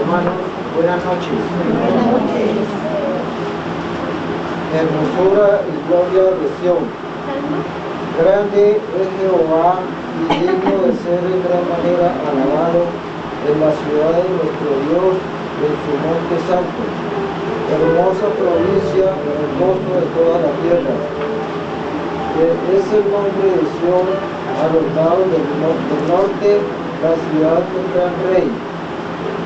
hermanos, buenas noches. Hermosura y gloria de Sión. Grande es Jehová y digno de ser en gran manera alabado en la ciudad de nuestro Dios, en su monte santo. Hermosa provincia, el gozo de toda la tierra. Es el nombre de Sión a los lados del norte, la ciudad del gran rey.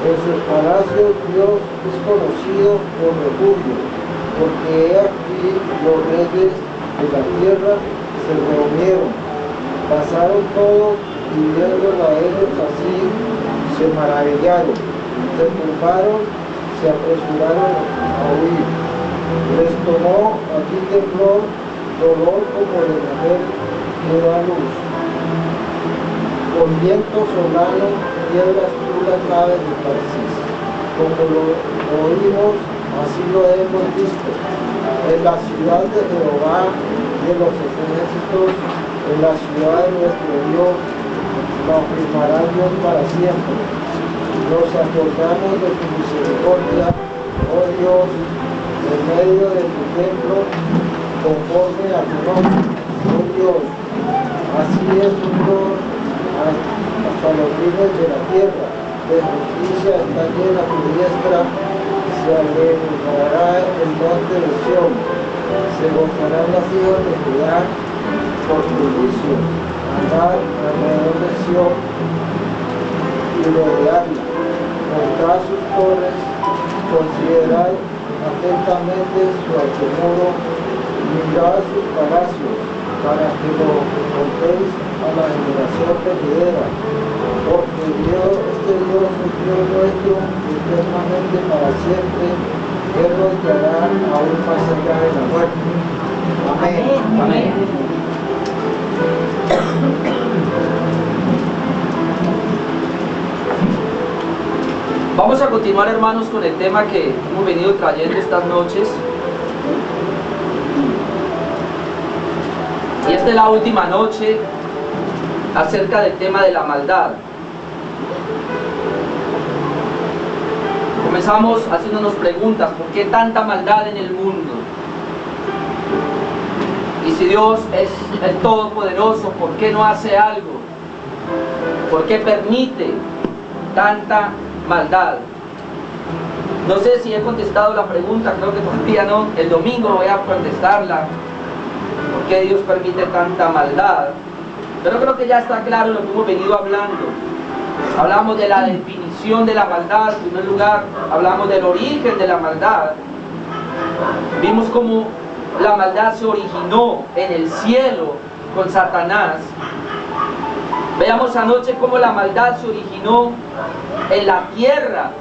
En sus palacios Dios es conocido por refugio, porque he aquí los reyes de la tierra se reunieron, pasaron todos y viéndola ellos así se maravillaron, se turbaron, se apresuraron a huir. Les tomó aquí temblor, dolor como de mujer que da luz. Con viento solano, piedras chulas naves de Tarsis. Como lo oímos, así lo hemos visto. En la ciudad de Jehová de los ejércitos, en la ciudad de nuestro Dios, la afirmará Dios para siempre. Nos acordamos de tu misericordia, oh Dios, en medio de tu templo, conforme a tu nombre, oh Dios. Así es tu Dios hasta los fines de la tierra. De justicia está llena tu diestra, se alegrará el monte de Sión, se gozarán las hijas de Judá por tu juicio. Andar alrededor de Sión y rodearla, montar sus torres, considerad atentamente su alto, mirad sus palacios, para que lo contéis a la generación venidera, porque Dios, este Dios es Dios nuestro, eternamente para siempre. Él nos guiará aún más allá de la muerte. Amén. Amén. Vamos a continuar, hermanos, con el tema que hemos venido trayendo estas noches. Y esta es la última noche acerca del tema de la maldad. Comenzamos haciéndonos preguntas: ¿por qué tanta maldad en el mundo? Y si Dios es el Todopoderoso, ¿por qué no hace algo? ¿Por qué permite tanta maldad? No sé si he contestado la pregunta, creo que todavía no. El domingo voy a contestarla. ¿Por qué Dios permite tanta maldad? Pero creo que ya está claro lo que hemos venido hablando. Hablamos de la definición de la maldad, en primer lugar. Hablamos del origen de la maldad. Vimos cómo la maldad se originó en el cielo con Satanás. Veamos anoche cómo la maldad se originó en la tierra,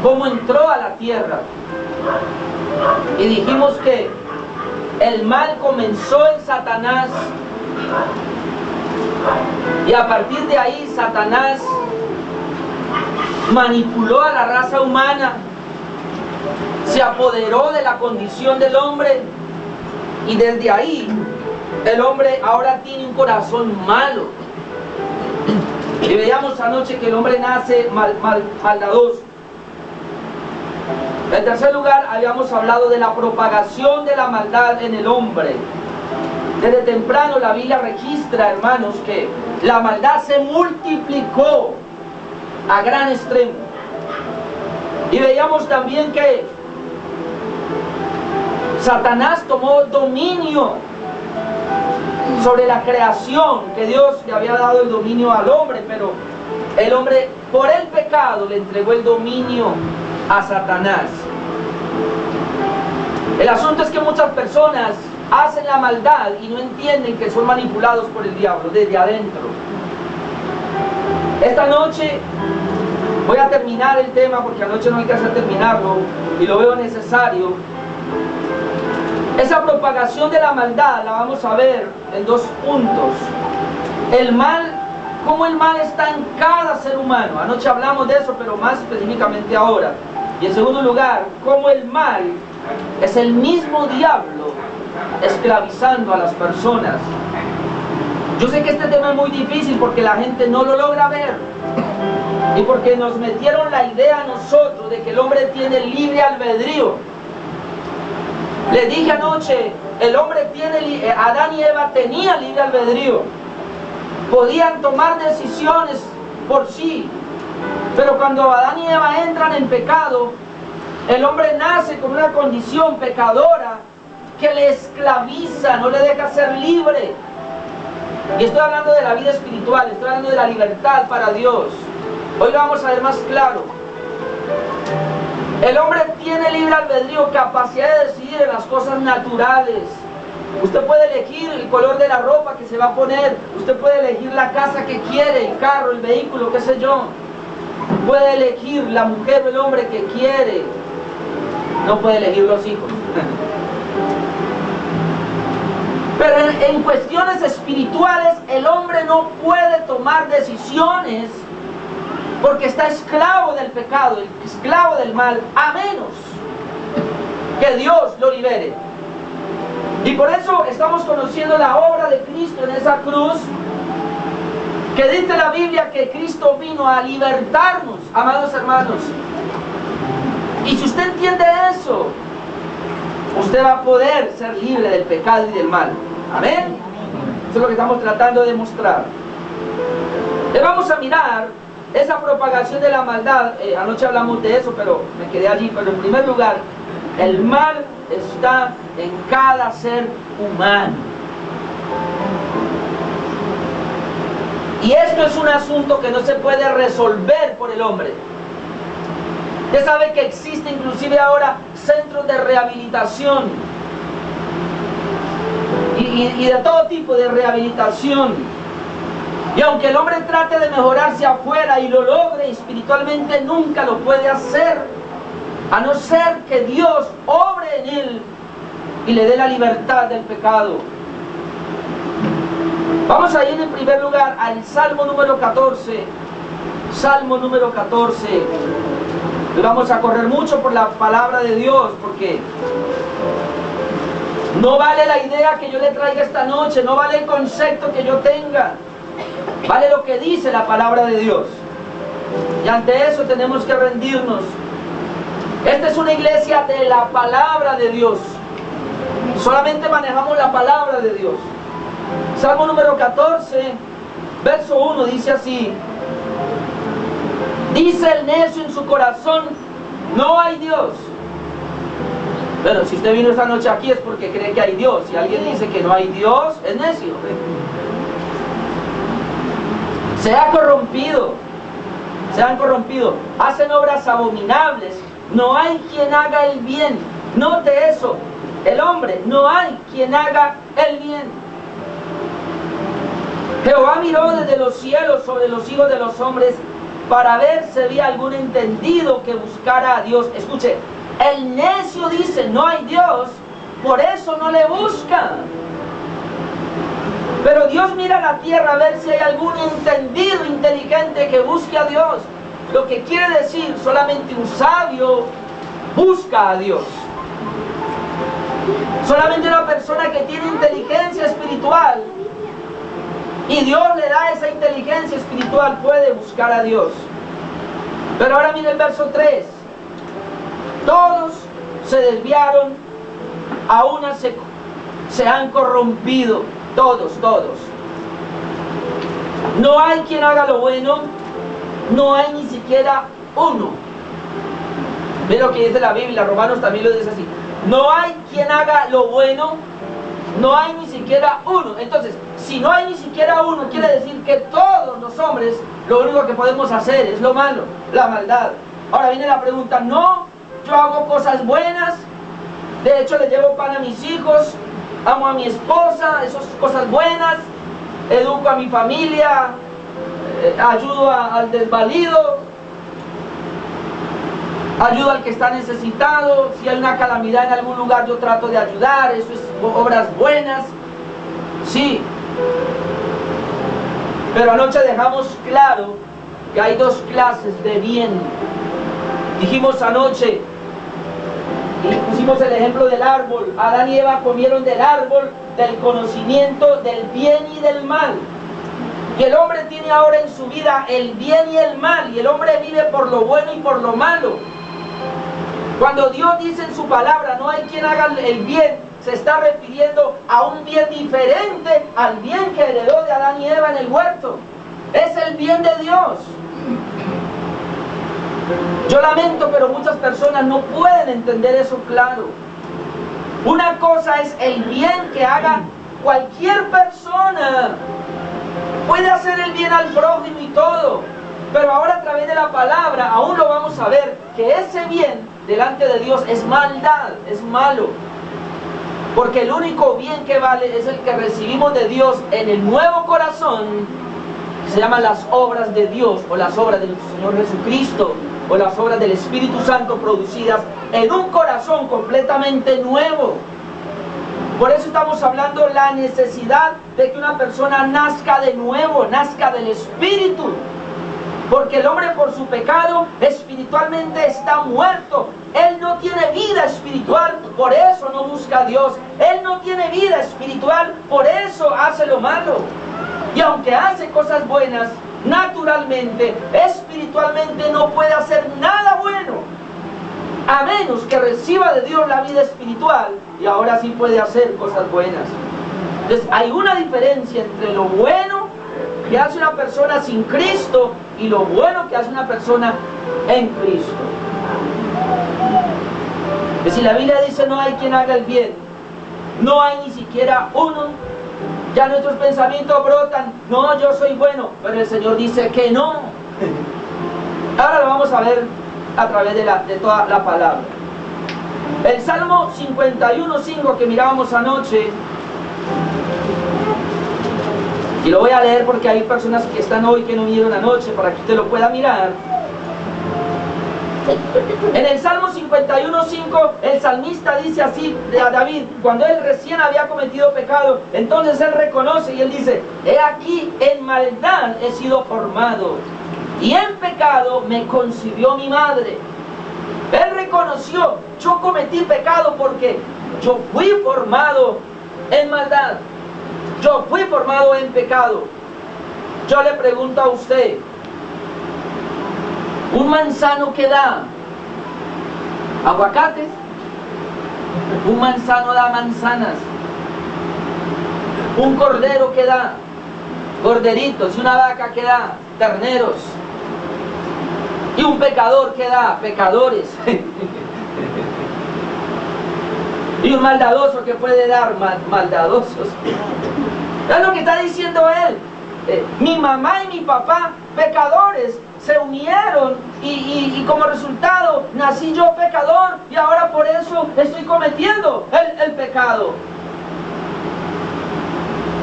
cómo entró a la tierra. Y dijimos que el mal comenzó en Satanás, y a partir de ahí Satanás manipuló a la raza humana, se apoderó de la condición del hombre, y desde ahí el hombre ahora tiene un corazón malo. Y veíamos anoche que el hombre nace maldadoso. En tercer lugar, habíamos hablado de la propagación de la maldad en el hombre. Desde temprano la Biblia registra, hermanos, que la maldad se multiplicó a gran extremo. Y veíamos también que Satanás tomó dominio sobre la creación, que Dios le había dado el dominio al hombre, pero el hombre por el pecado le entregó el dominio a Satanás. El asunto es que muchas personas hacen la maldad y no entienden que son manipulados por el diablo desde adentro. Esta noche voy a terminar el tema, porque anoche no alcancé a terminarlo y lo veo necesario. Esa propagación de la maldad la vamos a ver en dos puntos. El mal, cómo el mal está en cada ser humano. Anoche hablamos de eso, pero más específicamente ahora. Y en segundo lugar, cómo el mal es el mismo diablo esclavizando a las personas. Yo sé que este tema es muy difícil porque la gente no lo logra ver. Y porque nos metieron la idea a nosotros de que el hombre tiene libre albedrío. Les dije anoche, el hombre tiene, Adán y Eva tenían libre albedrío. Podían tomar decisiones por sí. Pero cuando Adán y Eva entran en pecado, el hombre nace con una condición pecadora que le esclaviza, no le deja ser libre. Y estoy hablando de la vida espiritual, estoy hablando de la libertad para Dios. Hoy lo vamos a ver más claro. El hombre tiene libre albedrío, capacidad de decidir en las cosas naturales. Usted puede elegir el color de la ropa que se va a poner. Usted puede elegir la casa que quiere, el carro, el vehículo, qué sé yo. Puede elegir la mujer o el hombre que quiere. No puede elegir los hijos. Pero en cuestiones espirituales el hombre no puede tomar decisiones porque está esclavo del pecado, esclavo del mal, a menos que Dios lo libere. Y por eso estamos conociendo la obra de Cristo en esa cruz, que dice la Biblia que Cristo vino a libertarnos, amados hermanos. Y si usted entiende eso, usted va a poder ser libre del pecado y del mal. Amén. Eso es lo que estamos tratando de mostrar. Le vamos a mirar esa propagación de la maldad. Anoche hablamos de eso, pero me quedé allí. Pero en primer lugar, el mal está en cada ser humano. Y esto es un asunto que no se puede resolver por el hombre. Usted sabe que existe inclusive ahora centros de rehabilitación y de todo tipo de rehabilitación. Y aunque el hombre trate de mejorarse afuera y lo logre espiritualmente, nunca lo puede hacer, a no ser que Dios obre en él y le dé la libertad del pecado. Vamos a ir en primer lugar al Salmo número 14. Salmo número 14. Y vamos a correr mucho por la palabra de Dios, porque no vale la idea que yo le traiga esta noche, no vale el concepto que yo tenga, vale lo que dice la palabra de Dios. Y ante eso tenemos que rendirnos. Esta es una iglesia de la palabra de Dios. Solamente manejamos la palabra de Dios. Salmo número 14, verso 1 dice así: dice el necio en su corazón, no hay Dios. Bueno, si usted vino esta noche aquí es porque cree que hay Dios. Si alguien dice que no hay Dios, es necio. Se ha corrompido, se han corrompido, hacen obras abominables, no hay quien haga el bien. Note eso, el hombre, no hay quien haga el bien. Jehová miró desde los cielos sobre los hijos de los hombres para ver si había algún entendido que buscara a Dios. Escuche, el necio dice no hay Dios, por eso no le busca. Pero Dios mira a la tierra a ver si hay algún entendido inteligente que busque a Dios. Lo que quiere decir, solamente un sabio busca a Dios. Solamente una persona que tiene inteligencia espiritual y Dios le da esa inteligencia espiritual puede buscar a Dios. Pero ahora mire el verso 3. Todos se desviaron, a una se han corrompido. Todos. No hay quien haga lo bueno, no hay ni siquiera uno. Ve lo que dice la Biblia, Romanos también lo dice así. No hay quien haga lo bueno, no hay ni siquiera uno. Entonces, si no hay ni siquiera uno, quiere decir que todos los hombres, lo único que podemos hacer es lo malo, la maldad. Ahora viene la pregunta, no, yo hago cosas buenas, de hecho le llevo pan a mis hijos, amo a mi esposa, esas cosas buenas, educo a mi familia, ayudo al desvalido, ayudo al que está necesitado, si hay una calamidad en algún lugar yo trato de ayudar, eso es obras buenas, sí. Pero anoche dejamos claro que hay dos clases de bien. Dijimos anoche, y pusimos el ejemplo del árbol. Adán y Eva comieron del árbol del conocimiento del bien y del mal. Y el hombre tiene ahora en su vida el bien y el mal, y el hombre vive por lo bueno y por lo malo. Cuando Dios dice en su palabra, no hay quien haga el bien, se está refiriendo a un bien diferente al bien que heredó de Adán y Eva en el huerto. Es el bien de Dios. Yo lamento, pero muchas personas no pueden entender eso claro. Una cosa es el bien que haga cualquier persona. Puede hacer el bien al prójimo y todo, pero ahora a través de la palabra aún lo vamos a ver, que ese bien delante de Dios es maldad, es malo. Porque el único bien que vale es el que recibimos de Dios en el nuevo corazón, que se llaman las obras de Dios, o las obras de nuestro Señor Jesucristo, o las obras del Espíritu Santo producidas en un corazón completamente nuevo. Por eso estamos hablando de la necesidad de que una persona nazca de nuevo, nazca del Espíritu. Porque el hombre por su pecado espiritualmente está muerto. Él no tiene vida espiritual, por eso no busca a Dios. Él no tiene vida espiritual, por eso hace lo malo. Y aunque hace cosas buenas, naturalmente, espiritualmente no puede hacer nada bueno, a menos que reciba de Dios la vida espiritual, y ahora sí puede hacer cosas buenas. Entonces hay una diferencia entre lo bueno que hace una persona sin Cristo y lo bueno que hace una persona en Cristo. Que si la Biblia dice no hay quien haga el bien, no hay ni siquiera uno, ya nuestros pensamientos brotan, no, yo soy bueno, pero el Señor dice que no. Ahora lo vamos a ver a través de toda la palabra. El Salmo 51:5 que mirábamos anoche, y lo voy a leer porque hay personas que están hoy que no vinieron anoche para que usted lo pueda mirar. En el Salmo 51:5 el salmista dice así a David, cuando él recién había cometido pecado, entonces él reconoce y él dice: he aquí, en maldad he sido formado, y en pecado me concibió mi madre. Él reconoció: yo cometí pecado porque yo fui formado en maldad, yo fui formado en pecado. Yo le pregunto a usted, ¿un manzano que da aguacates? ¿Un manzano da manzanas? ¿Un cordero que da corderitos? ¿Y una vaca que da terneros? ¿Y un pecador que da pecadores? ¿Y un maldadoso que puede dar maldadosos? Es lo que está diciendo él. Mi mamá y mi papá, pecadores, se unieron y como resultado nací yo pecador, y ahora por eso estoy cometiendo el pecado.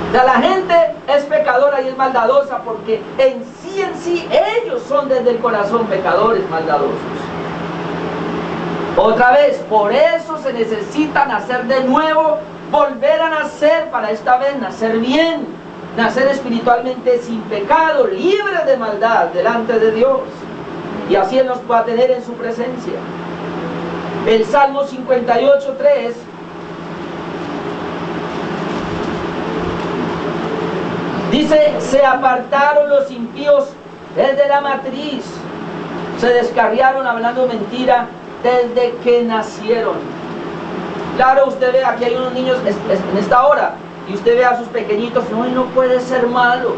O sea, la gente es pecadora y es maldadosa porque en sí ellos son desde el corazón pecadores, maldadosos. Otra vez, por eso se necesita nacer de nuevo, volver a nacer, para esta vez nacer bien, nacer espiritualmente sin pecado, libre de maldad delante de Dios, y así Él nos pueda tener en su presencia. El Salmo 58:3 dice: se apartaron los impíos desde la matriz, se descarriaron hablando mentira desde que nacieron. Claro, usted ve, aquí hay unos niños en esta hora, y usted ve a sus pequeñitos, no, él no puede ser malo.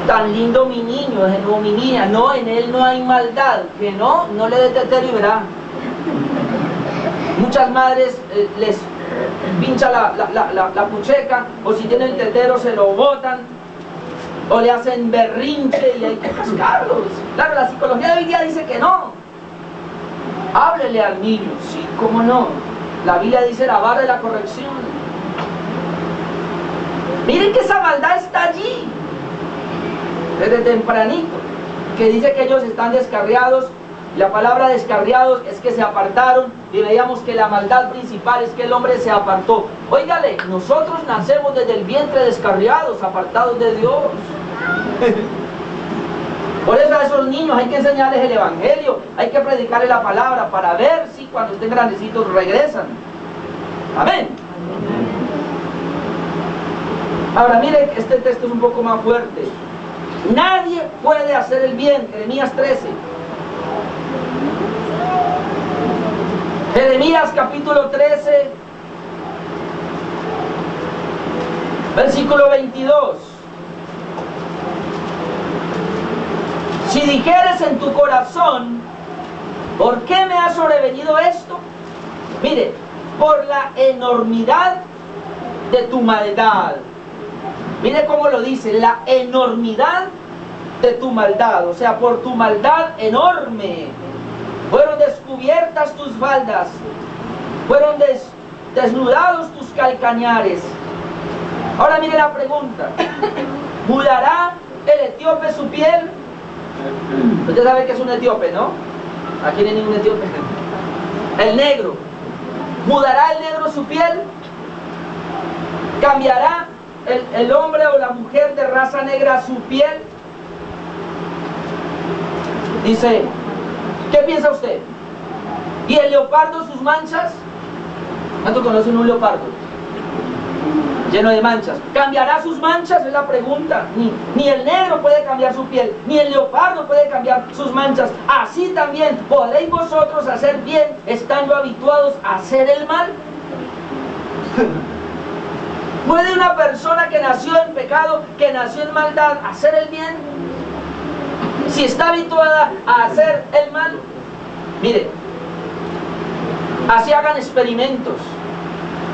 Tan lindo mi niño, o mi niña, no, en él no hay maldad, que no le dé tetero y verá. Muchas madres les pincha la pucheca, o si tienen el tetero se lo botan, o le hacen berrinche y hay que cascarlos. Claro, la psicología de hoy día dice que no. Háblele al niño, sí, cómo no. La Biblia dice la vara de la corrección. Miren que esa maldad está allí desde tempranito, que dice que ellos están descarriados. La palabra descarriados es que se apartaron, y veíamos que la maldad principal es que el hombre se apartó. Óigale, nosotros nacemos desde el vientre descarriados, apartados de Dios. Por eso a esos niños hay que enseñarles el evangelio, hay que predicarles la palabra para ver si cuando estén grandecitos regresan. Amén. Ahora mire, este texto es un poco más fuerte. Nadie puede hacer el bien, Jeremías 13. Jeremías capítulo 13, versículo 22. Si dijeres en tu corazón, ¿por qué me ha sobrevenido esto? Mire, por la enormidad de tu maldad. Mire cómo lo dice, la enormidad de tu maldad, o sea, por tu maldad enorme. Fueron descubiertas tus faldas, fueron desnudados tus calcañares. Ahora mire la pregunta, ¿mudará el etíope su piel? Usted sabe que es un etíope, ¿no? Aquí no hay ningún etíope. El negro, ¿mudará el negro su piel? ¿Cambiará el hombre o la mujer de raza negra su piel? Dice, ¿qué piensa usted? ¿Y el leopardo sus manchas? ¿Cuánto conocen un leopardo? Lleno de manchas. ¿Cambiará sus manchas? Es la pregunta. Ni el negro puede cambiar su piel, ni el leopardo puede cambiar sus manchas. Así también podréis vosotros hacer bien estando habituados a hacer el mal. ¿Puede una persona que nació en pecado, que nació en maldad, hacer el bien? Si está habituada a hacer el mal, mire, así hagan experimentos,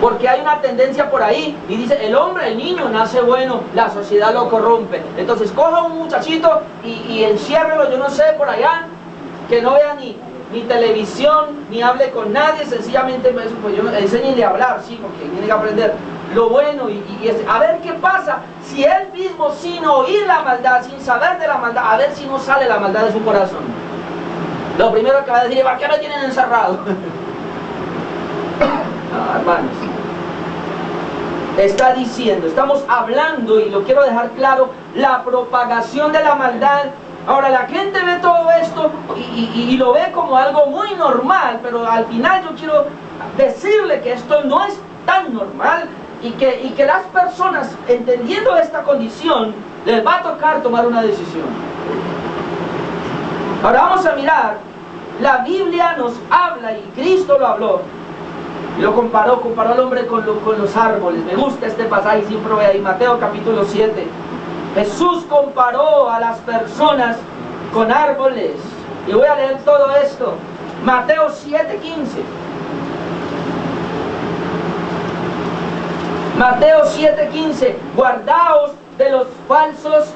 porque hay una tendencia por ahí y dice, el hombre, el niño nace bueno, la sociedad lo corrompe. Entonces coja un muchachito y enciérrelo, yo no sé, por allá, que no vea ni televisión, ni hable con nadie, sencillamente pues yo enséñenle a hablar, sí, porque tiene que aprender lo bueno a ver qué pasa si él mismo, sin oír la maldad, sin saber de la maldad, a ver si no sale la maldad de su corazón. Lo primero que va a decir es, ¿para qué me tienen encerrado? No, hermanos, está diciendo, estamos hablando, y lo quiero dejar claro, la propagación de la maldad. Ahora la gente ve todo esto y lo ve como algo muy normal, pero al final yo quiero decirle que esto no es tan normal y que las personas, entendiendo esta condición, les va a tocar tomar una decisión. Ahora vamos a mirar, la Biblia nos habla, y Cristo lo habló, y lo comparó al hombre con los árboles. Me gusta este pasaje, siempre voy ahí, Mateo capítulo 7. Jesús comparó a las personas con árboles. Y voy a leer todo esto. Mateo 7:15. Mateo 7:15. Guardaos de los falsos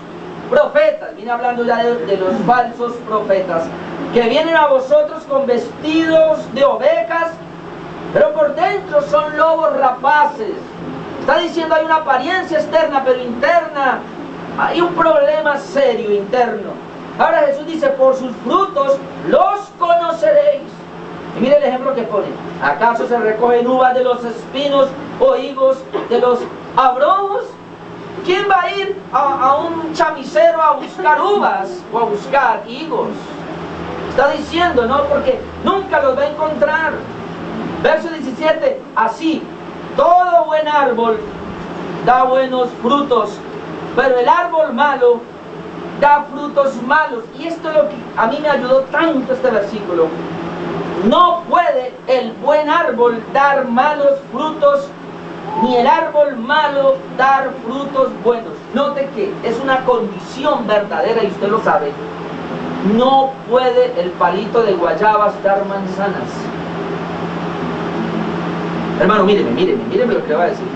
profetas. Viene hablando ya de los falsos profetas, que vienen a vosotros con vestidos de ovejas, pero por dentro son lobos rapaces. Está diciendo, hay una apariencia externa, pero interna hay un problema serio interno. Ahora Jesús dice, por sus frutos los conoceréis. Y mire el ejemplo que pone. ¿Acaso se recogen uvas de los espinos o higos de los abrojos? ¿Quién va a ir a un chamisero a buscar uvas o a buscar higos? Está diciendo, ¿no? Porque nunca los va a encontrar. Verso 17, así, todo buen árbol da buenos frutos, pero el árbol malo da frutos malos. Y esto es lo que a mí me ayudó tanto este versículo. No puede el buen árbol dar malos frutos, ni el árbol malo dar frutos buenos. Note que es una condición verdadera y usted lo sabe. No puede el palito de guayabas dar manzanas. Hermano, míreme lo que va a decir.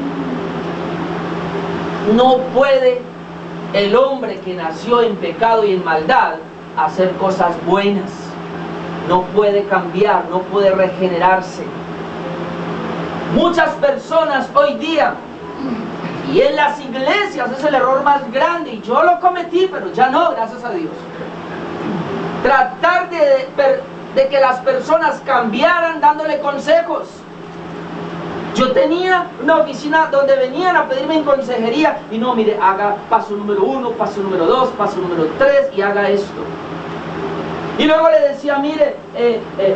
No puede el hombre que nació en pecado y en maldad hacer cosas buenas. No puede cambiar, no puede regenerarse. Muchas personas hoy día, y en las iglesias es el error más grande, y yo lo cometí, pero ya no, gracias a Dios. Tratar de que las personas cambiaran dándole consejos. Yo tenía una oficina donde venían a pedirme en consejería, y no, mire, haga paso número 1, paso número 2, paso número 3, y haga esto. Y luego le decía, mire,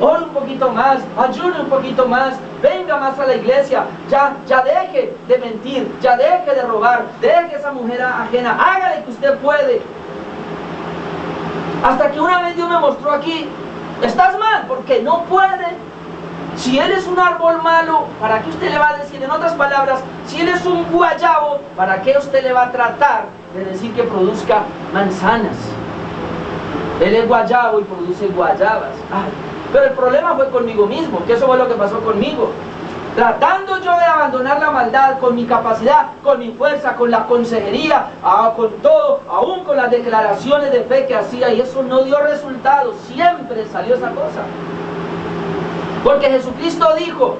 ore un poquito más, ayune un poquito más, venga más a la iglesia, ya deje de mentir, ya deje de robar, deje esa mujer ajena, hágale que usted puede. Hasta que una vez Dios me mostró aquí, estás mal porque no puede. Si él es un árbol malo, ¿para qué usted le va a decir? En otras palabras, si él es un guayabo, ¿para qué usted le va a tratar de decir que produzca manzanas? Él es guayabo y produce guayabas. Ay, pero el problema fue conmigo mismo, que eso fue lo que pasó conmigo. Tratando yo de abandonar la maldad con mi capacidad, con mi fuerza, con la consejería, con todo, aún con las declaraciones de fe que hacía, y eso no dio resultado, siempre salió esa cosa. Porque Jesucristo dijo,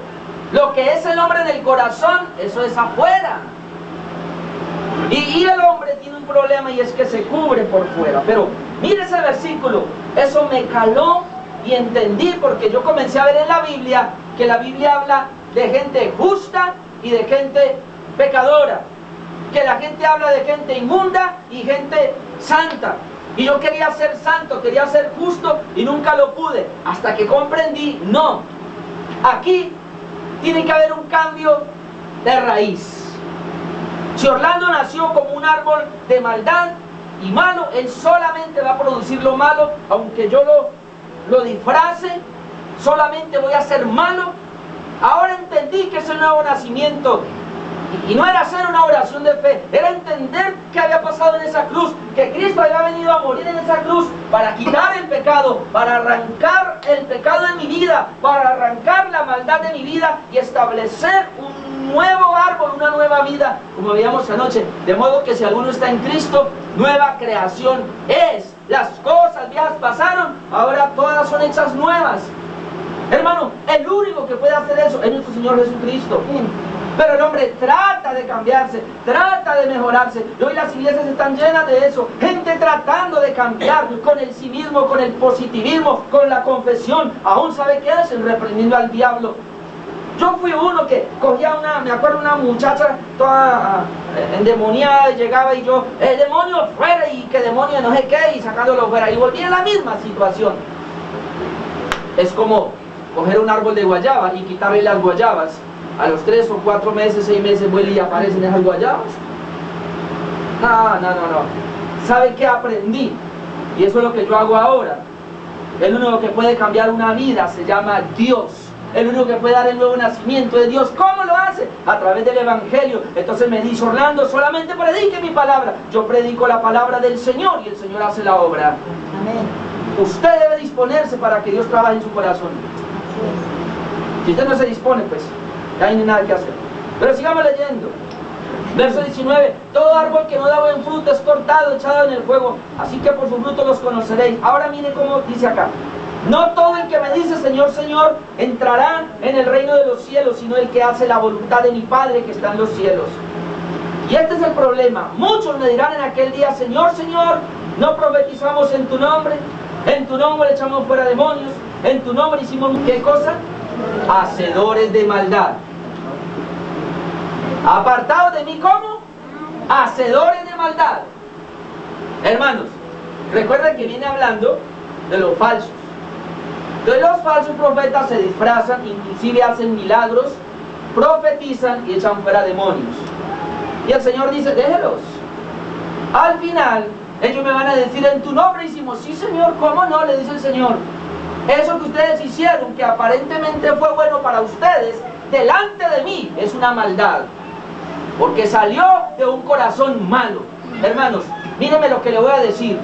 lo que es el hombre en el corazón, eso es afuera. Y el hombre tiene un problema y es que se cubre por fuera. Pero mire ese versículo, eso me caló y entendí, porque yo comencé a ver en la Biblia que la Biblia habla de gente justa y de gente pecadora, que la gente habla de gente inmunda y gente santa. Y yo quería ser santo, quería ser justo y nunca lo pude, hasta que comprendí, no, aquí tiene que haber un cambio de raíz. Si Orlando nació como un árbol de maldad y malo, él solamente va a producir lo malo, aunque yo lo disfrace, solamente voy a ser malo. Ahora entendí que es el nuevo nacimiento. Y no era hacer una oración de fe, era entender qué había pasado en esa cruz, que Cristo había venido a morir en esa cruz para quitar el pecado, para arrancar el pecado de mi vida, para arrancar la maldad de mi vida y establecer un nuevo árbol, una nueva vida, como veíamos anoche. De modo que si alguno está en Cristo, nueva creación es. Las cosas viejas pasaron, ahora todas son hechas nuevas. Hermano, el único que puede hacer eso es nuestro Señor Jesucristo. Pero el hombre trata de cambiarse, trata de mejorarse. Y hoy las iglesias están llenas de eso. Gente tratando de cambiar con el civismo, con el positivismo, con la confesión. Aún sabe qué hacen, reprendiendo al diablo. Yo fui uno que cogía me acuerdo una muchacha toda endemoniada, y llegaba y yo, el demonio fuera, y que demonio no sé qué, y sacándolo fuera. Y volví en la misma situación. Es como coger un árbol de guayaba y quitarle las guayabas. A los 3 o 4 meses, 6 meses vuelve y aparecen esas guayabas. No. ¿Sabe qué aprendí? Y eso es lo que yo hago ahora. El único que puede cambiar una vida se llama Dios. El único que puede dar el nuevo nacimiento es Dios. ¿Cómo lo hace? A través del Evangelio. Entonces me dice Orlando, solamente predique mi palabra. Yo predico la palabra del Señor y el Señor hace la obra. Amén. Usted debe disponerse para que Dios trabaje en su corazón. Si usted no se dispone, pues ya no hay nada que hacer. Pero sigamos leyendo. Verso 19. Todo árbol que no da buen fruto es cortado, echado en el fuego. Así que por su fruto los conoceréis. Ahora mire cómo dice acá. No todo el que me dice Señor, Señor entrará en el reino de los cielos, sino el que hace la voluntad de mi Padre que está en los cielos. Y este es el problema. Muchos me dirán en aquel día, Señor, Señor, no profetizamos en tu nombre echamos fuera demonios, en tu nombre hicimos ¿qué cosa? Hacedores de maldad. Apartados de mí, ¿cómo? Hacedores de maldad. Hermanos, recuerden que viene hablando de los falsos. Entonces los falsos profetas se disfrazan, inclusive hacen milagros, profetizan y echan fuera demonios. Y el Señor dice, déjelos. Al final, ellos me van a decir, en tu nombre hicimos, sí Señor, ¿cómo no? Le dice el Señor. Eso que ustedes hicieron, que aparentemente fue bueno para ustedes, delante de mí es una maldad, porque salió de un corazón malo. Hermanos, mírenme lo que le voy a decir.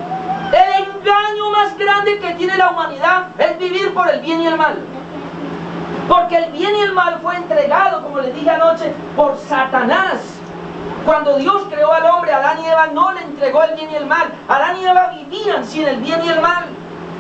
El engaño más grande que tiene la humanidad es vivir por el bien y el mal. Porque el bien y el mal fue entregado, como les dije anoche, por Satanás. Cuando Dios creó al hombre, Adán y Eva no le entregó el bien y el mal. Adán y Eva vivían sin el bien y el mal.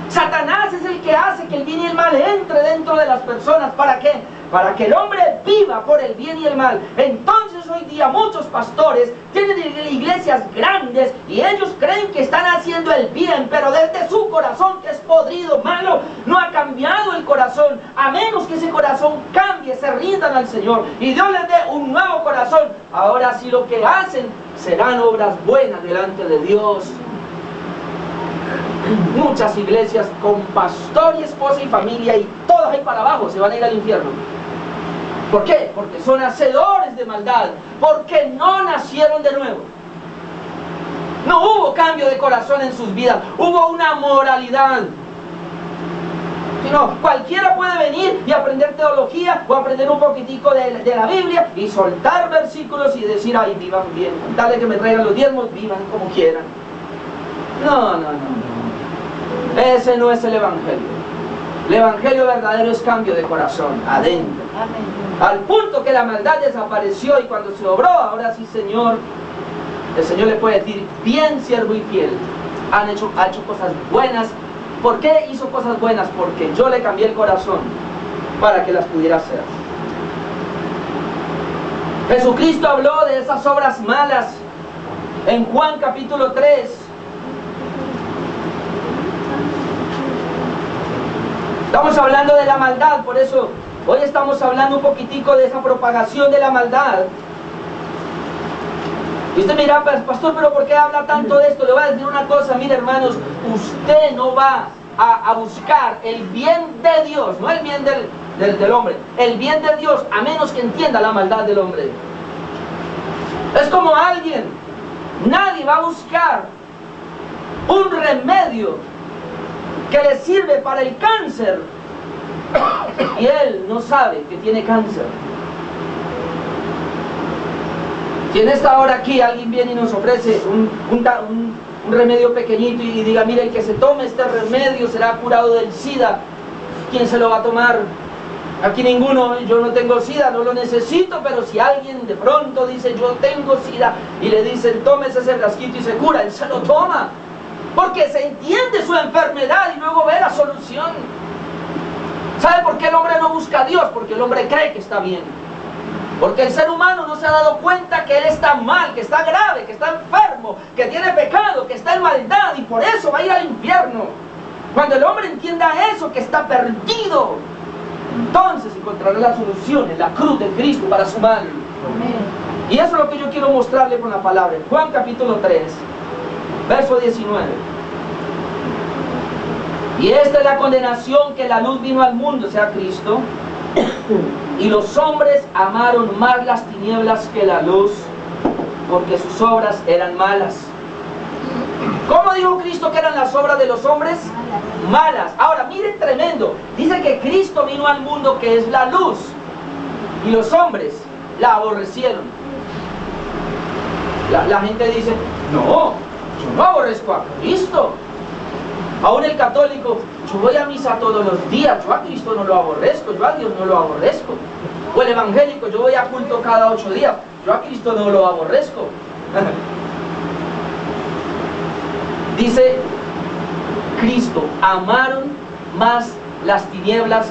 Satanás es el que hace que el bien y el mal entre dentro de las personas. ¿Para qué? Para que el hombre viva por el bien y el mal. Entonces hoy día muchos pastores tienen iglesias grandes y ellos creen que están haciendo el bien, pero desde su corazón, que es podrido, malo, no ha cambiado el corazón. A menos que ese corazón cambie, se rindan al Señor y Dios les dé un nuevo corazón. Ahora sí lo que hacen serán obras buenas delante de Dios. Muchas iglesias con pastor y esposa y familia y todas ahí para abajo se van a ir al infierno. ¿Por qué? Porque son hacedores de maldad, porque no nacieron de nuevo. No hubo cambio de corazón en sus vidas, hubo una moralidad. Sino cualquiera puede venir y aprender teología o aprender un poquitico de la Biblia y soltar versículos y decir, ay, vivan bien, dale que me traigan los diezmos, vivan como quieran. No. Ese no es el Evangelio. El Evangelio verdadero es cambio de corazón, adentro. Al punto que la maldad desapareció y cuando se obró, ahora sí, Señor, el Señor le puede decir, bien siervo y fiel, ha hecho cosas buenas. ¿Por qué hizo cosas buenas? Porque yo le cambié el corazón para que las pudiera hacer. Jesucristo habló de esas obras malas en Juan capítulo 3. Estamos hablando de la maldad, por eso hoy estamos hablando un poquitico de esa propagación de la maldad. Y usted dirá, pastor, pero ¿por qué habla tanto de esto? Le voy a decir una cosa, mire hermanos, usted no va a buscar el bien de Dios, no el bien del hombre, el bien de Dios, a menos que entienda la maldad del hombre. Es como nadie va a buscar un remedio que le sirve para el cáncer y él no sabe que tiene cáncer. Si en esta hora aquí alguien viene y nos ofrece un remedio pequeñito y diga, mire, el que se tome este remedio será curado del SIDA, ¿quién se lo va a tomar? Aquí ninguno. Yo no tengo SIDA, no lo necesito, pero si alguien de pronto dice, yo tengo SIDA, y le dicen, tómese ese frasquito y se cura, él se lo toma, porque se entiende su enfermedad y luego ve la solución. ¿Sabe por qué el hombre no busca a Dios? Porque el hombre cree que está bien. Porque el ser humano no se ha dado cuenta que él está mal, que está grave, que está enfermo, que tiene pecado, que está en maldad y por eso va a ir al infierno. Cuando el hombre entienda eso, que está perdido, entonces encontrará la solución en la cruz de Cristo para su mal. Amén. Y eso es lo que yo quiero mostrarle con la palabra. Juan capítulo 3, verso 19. Y esta es la condenación, que la luz vino al mundo, o sea, Cristo, y los hombres amaron más las tinieblas que la luz, porque sus obras eran malas. ¿Cómo dijo Cristo que eran las obras de los hombres? Malas. Ahora, miren, tremendo. Dice que Cristo vino al mundo, que es la luz, y los hombres la aborrecieron. La gente dice, no, yo no aborrezco a Cristo. Aún el católico, yo voy a misa todos los días, yo a Cristo no lo aborrezco, yo a Dios no lo aborrezco. O el evangélico, yo voy a culto cada 8 días, yo a Cristo no lo aborrezco. Dice Cristo, amaron más las tinieblas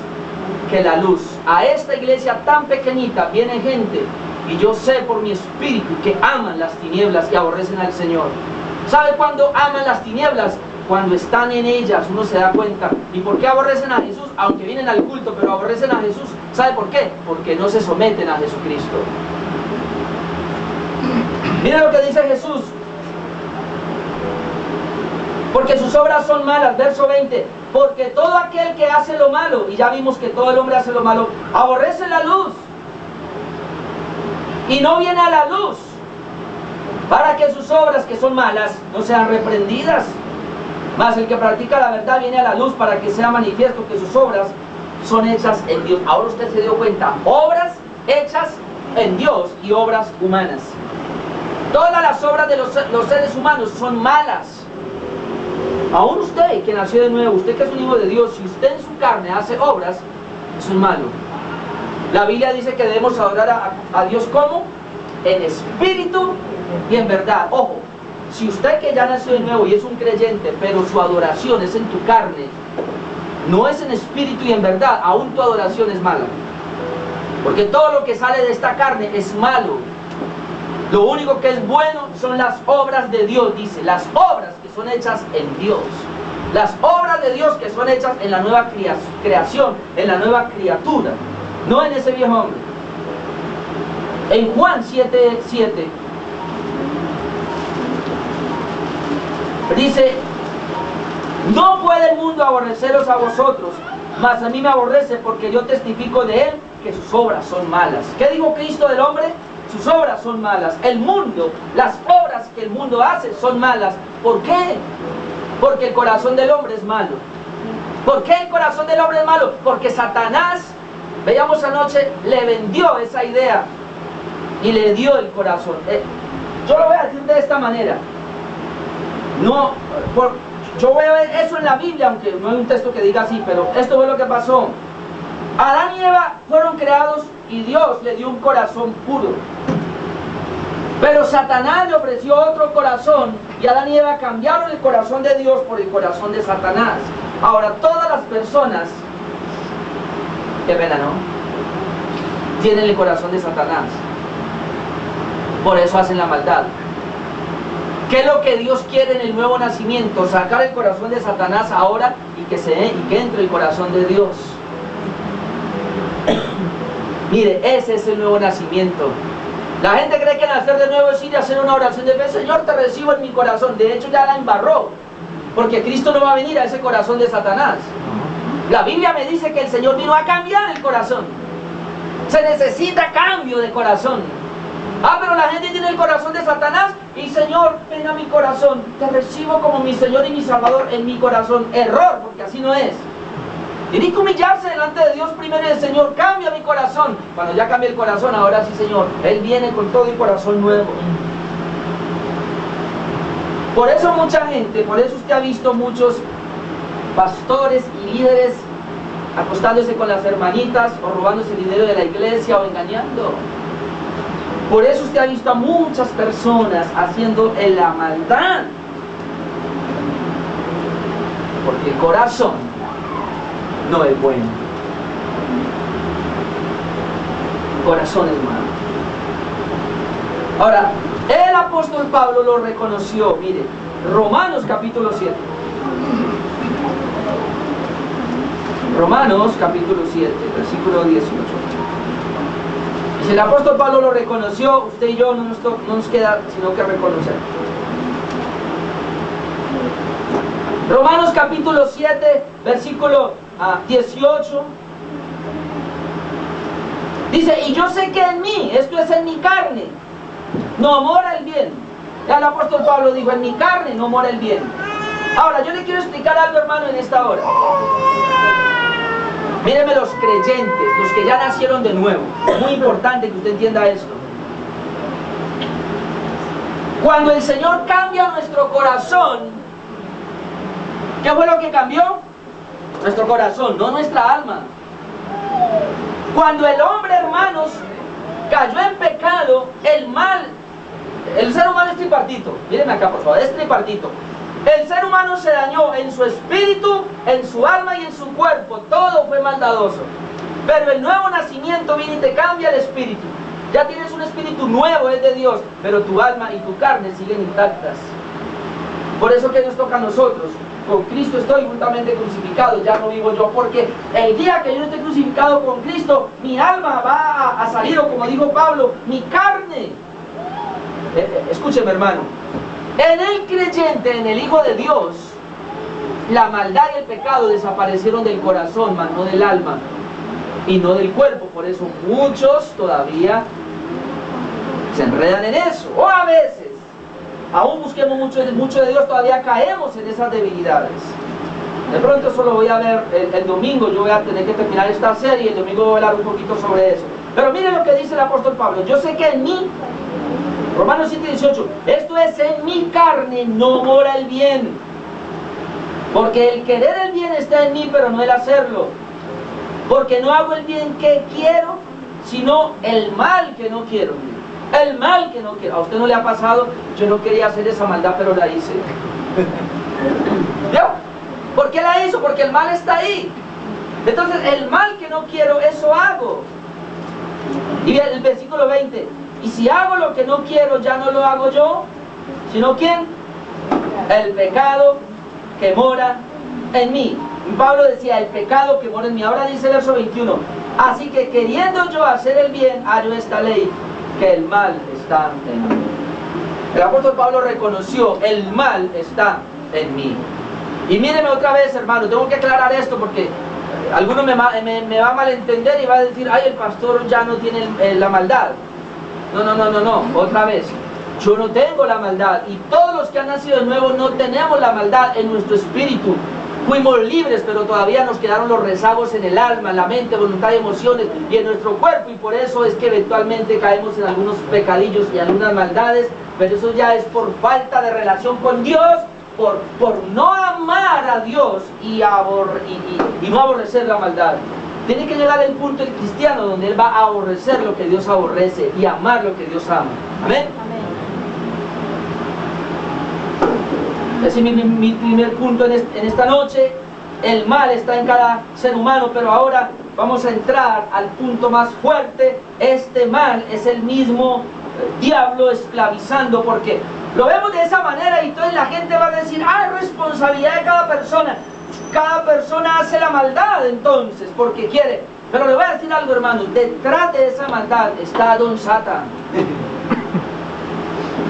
que la luz. A esta iglesia tan pequeñita viene gente, y yo sé por mi espíritu que aman las tinieblas y aborrecen al Señor. ¿Sabe cuándo aman las tinieblas? Cuando están en ellas, uno se da cuenta. ¿Y por qué aborrecen a Jesús? Aunque vienen al culto, pero aborrecen a Jesús. ¿Sabe por qué? Porque no se someten a Jesucristo. Mire lo que dice Jesús. Porque sus obras son malas. Verso 20. Porque todo aquel que hace lo malo, y ya vimos que todo el hombre hace lo malo, aborrece la luz y no viene a la luz, para que sus obras, que son malas, no sean reprendidas. Mas el que practica la verdad viene a la luz, para que sea manifiesto que sus obras son hechas en Dios. Ahora usted se dio cuenta, obras hechas en Dios y obras humanas. Todas las obras de los seres humanos son malas. Aún usted que nació de nuevo, usted que es un hijo de Dios, si usted en su carne hace obras, eso es malo. La Biblia dice que debemos adorar a Dios ¿cómo? En espíritu y en verdad. Ojo, si usted que ya nació de nuevo y es un creyente, pero su adoración es en tu carne, no es en espíritu y en verdad, aún tu adoración es mala. Porque todo lo que sale de esta carne es malo. Lo único que es bueno son las obras de Dios, dice, las obras que son hechas en Dios. Las obras de Dios que son hechas en la nueva creación, en la nueva criatura, no en ese viejo hombre. En Juan 7:7 dice, no puede el mundo aborreceros a vosotros, mas a mí me aborrece, porque yo testifico de él que sus obras son malas. ¿Qué dijo Cristo del hombre? Sus obras son malas. El mundo, las obras que el mundo hace son malas. ¿Por qué? Porque el corazón del hombre es malo. ¿Por qué el corazón del hombre es malo? Porque Satanás, veíamos anoche, le vendió esa idea y le dio el corazón. Yo lo voy a decir de esta manera. Yo voy a ver eso en la Biblia, aunque no hay un texto que diga así, pero esto fue lo que pasó. Adán y Eva fueron creados y Dios le dio un corazón puro. Pero Satanás le ofreció otro corazón y Adán y Eva cambiaron el corazón de Dios por el corazón de Satanás. Ahora, todas las personas, qué pena, ¿no?, tienen el corazón de Satanás. Por eso hacen la maldad. ¿Qué es lo que Dios quiere en el nuevo nacimiento? Sacar el corazón de Satanás ahora y que entre el corazón de Dios. Mire, ese es el nuevo nacimiento. La gente cree que nacer de nuevo es ir a hacer una oración de fe. Señor, te recibo en mi corazón. De hecho, ya la embarró, porque Cristo no va a venir a ese corazón de Satanás. La Biblia me dice que el Señor vino a cambiar el corazón. Se necesita cambio de corazón. Pero la gente tiene el corazón de Satanás y Señor, ven a mi corazón, te recibo como mi Señor y mi Salvador en mi corazón. Error, porque así no es. Tiene que humillarse delante de Dios primero y el Señor, cambia mi corazón. Cuando ya cambia el corazón, ahora sí, Señor, Él viene con todo el corazón nuevo. Por eso mucha gente, por eso usted ha visto muchos pastores y líderes acostándose con las hermanitas o robándose el dinero de la iglesia o engañando. Por eso usted ha visto a muchas personas haciendo la maldad. Porque el corazón no es bueno. El corazón es malo. Ahora, el apóstol Pablo lo reconoció. Mire, Romanos capítulo 7. Romanos capítulo 7, versículo 18. Si el apóstol Pablo lo reconoció, usted y yo no nos queda sino que reconocer. Romanos capítulo 7, versículo 18. Dice, y yo sé que en mí, esto es en mi carne, no mora el bien. Ya el apóstol Pablo dijo, en mi carne no mora el bien. Ahora, yo le quiero explicar algo, hermano, en esta hora. Míreme los creyentes, los que ya nacieron de nuevo. Es muy importante que usted entienda esto. Cuando el Señor cambia nuestro corazón, ¿qué fue lo que cambió? Nuestro corazón, no nuestra alma. Cuando el hombre, hermanos, cayó en pecado, el ser humano es tripartito. Mírenme acá, por favor, es tripartito. El ser humano se dañó en su espíritu, en su alma y en su cuerpo. Todo fue maldadoso. Pero el nuevo nacimiento viene y te cambia el espíritu. Ya tienes un espíritu nuevo, es de Dios, pero tu alma y tu carne siguen intactas. Por eso que nos toca a nosotros. Con Cristo estoy juntamente crucificado, ya no vivo yo, porque el día que yo esté crucificado con Cristo, mi alma va a salir, o como dijo Pablo, mi carne. Escúcheme, hermano. En el creyente, en el Hijo de Dios, la maldad y el pecado desaparecieron del corazón, mas no del alma y no del cuerpo. Por eso muchos todavía se enredan en eso. O a veces, aún busquemos mucho de Dios, todavía caemos en esas debilidades. De pronto eso lo voy a ver el domingo. Yo voy a tener que terminar esta serie y el domingo voy a hablar un poquito sobre eso. Pero miren lo que dice el apóstol Pablo. Yo sé que en mí, Romanos 7:18, esto es, en mi carne no mora el bien, porque el querer el bien está en mí, pero no el hacerlo, porque no hago el bien que quiero, sino el mal que no quiero. El mal que no quiero. ¿A usted no le ha pasado? Yo no quería hacer esa maldad, pero la hice. ¿Vio? ¿Por qué la hizo? Porque el mal está ahí. Entonces el mal que no quiero, eso hago. Y el versículo 20, y si hago lo que no quiero, ya no lo hago yo, sino ¿quién? El pecado que mora en mí. Y Pablo decía, el pecado que mora en mí. Ahora dice el verso 21, así que queriendo yo hacer el bien, hallo esta ley, que el mal está en mí. El apóstol Pablo reconoció, el mal está en mí. Y mírenme otra vez, hermano, tengo que aclarar esto porque alguno me va a malentender y va a decir, ay, el pastor ya no tiene la maldad. No, otra vez. Yo no tengo la maldad, y todos los que han nacido de nuevo no tenemos la maldad en nuestro espíritu. Fuimos libres, pero todavía nos quedaron los rezagos en el alma, en la mente, voluntad y emociones, y en nuestro cuerpo, y por eso es que eventualmente caemos en algunos pecadillos y algunas maldades, pero eso ya es por falta de relación con Dios, por no amar a Dios y no aborrecer la maldad. Tiene que llegar el punto del cristiano donde él va a aborrecer lo que Dios aborrece y amar lo que Dios ama. Amén. Ese es mi primer punto en esta noche. El mal está en cada ser humano, pero ahora vamos a entrar al punto más fuerte. Este mal es el mismo diablo esclavizando, porque lo vemos de esa manera y entonces la gente va a decir, es responsabilidad de cada persona. Cada persona hace la maldad entonces porque quiere. Pero le voy a decir algo, hermano, detrás de esa maldad está Don Satan.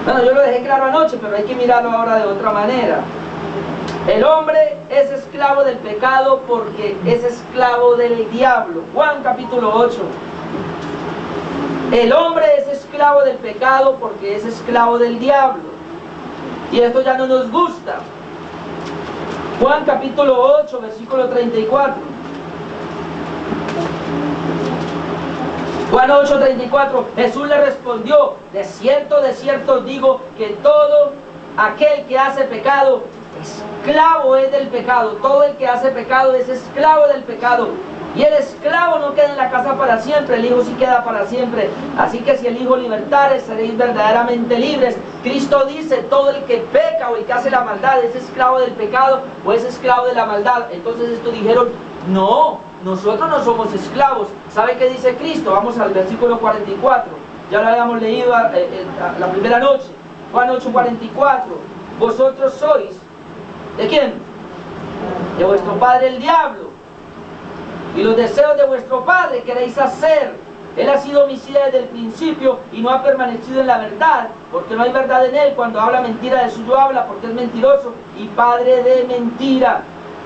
Bueno, yo lo dejé claro anoche, pero hay que mirarlo ahora de otra manera. El hombre es esclavo del pecado porque es esclavo del diablo. Juan capítulo 8. El hombre es esclavo del pecado porque es esclavo del diablo. Y esto ya no nos gusta. Juan capítulo 8, versículo 34. Juan 8, 34. Jesús le respondió, de cierto digo que todo aquel que hace pecado, esclavo es del pecado. Todo el que hace pecado es esclavo del pecado. Y el esclavo no queda en la casa para siempre, el Hijo sí queda para siempre. Así que si el Hijo libertare, seréis verdaderamente libres. Cristo dice, todo el que peca o el que hace la maldad es esclavo del pecado o es esclavo de la maldad. Entonces estos dijeron, no, nosotros no somos esclavos. ¿Sabe qué dice Cristo? Vamos al versículo 44. Ya lo habíamos leído la primera noche. Juan 8, 44. Vosotros sois, ¿de quién? De vuestro padre el diablo. Y los deseos de vuestro padre queréis hacer. Él ha sido homicida desde el principio y no ha permanecido en la verdad, porque no hay verdad en él. Cuando habla mentira, de suyo habla, porque es mentiroso y padre de mentira.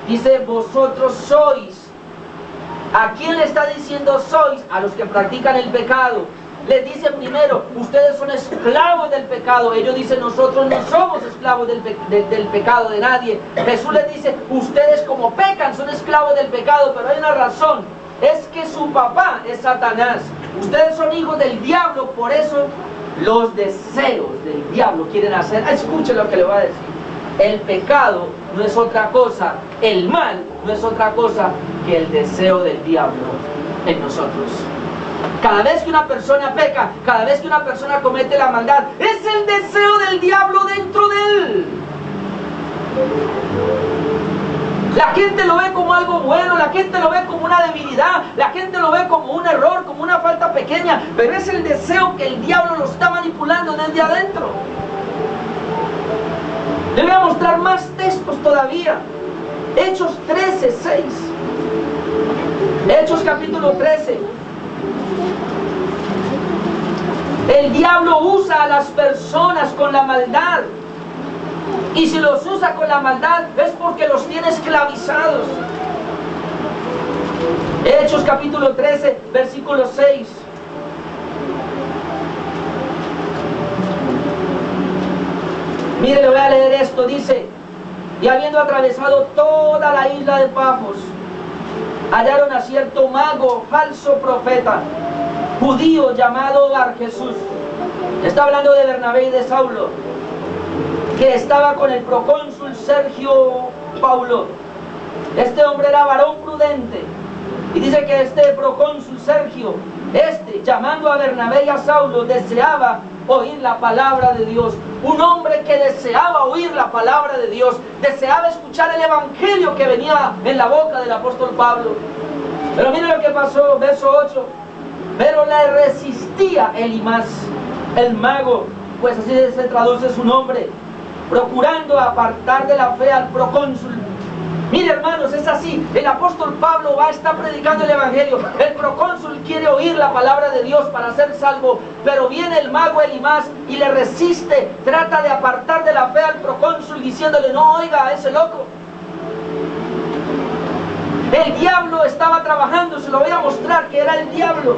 Dice, vosotros sois. ¿A quién le está diciendo sois? A los que practican el pecado. Les dice primero, ustedes son esclavos del pecado. Ellos dicen, nosotros no somos esclavos del pecado de nadie. Jesús les dice, ustedes como pecan son esclavos del pecado, pero hay una razón. Es que su papá es Satanás. Ustedes son hijos del diablo, por eso los deseos del diablo quieren hacer. Escuche lo que le voy a decir. El pecado no es otra cosa, el mal no es otra cosa que el deseo del diablo en nosotros. Cada vez que una persona peca, cada vez que una persona comete la maldad, es el deseo del diablo dentro de él. La gente lo ve como algo bueno, la gente lo ve como una debilidad, la gente lo ve como un error, como una falta pequeña, pero es el deseo que el diablo lo está manipulando desde adentro. Le voy a mostrar más textos todavía. Hechos 13, 6. Hechos capítulo 13. El diablo usa a las personas con la maldad. Y si los usa con la maldad es porque los tiene esclavizados. Hechos capítulo 13, versículo 6. Mire, le voy a leer esto. Dice, y habiendo atravesado toda la isla de Pafos, hallaron a cierto mago, falso profeta, judío llamado Bar Jesús. Está hablando de Bernabé y de Saulo, que estaba con el procónsul Sergio Paulo. Este hombre era varón prudente. Y dice que este procónsul Sergio, llamando a Bernabé y a Saulo, deseaba oír la palabra de Dios. Un hombre que deseaba oír la palabra de Dios, deseaba escuchar el evangelio que venía en la boca del apóstol Pablo. Pero mire lo que pasó, verso 8. Pero le resistía Elimas, el mago, pues así se traduce su nombre, procurando apartar de la fe al procónsul. Mire, hermanos, es así. El apóstol Pablo va a estar predicando el evangelio. El procónsul quiere oír la palabra de Dios para ser salvo, pero viene el mago Elimas y le resiste. Trata de apartar de la fe al procónsul diciéndole, no oiga a ese loco. El diablo estaba trabajando, se lo voy a mostrar que era el diablo.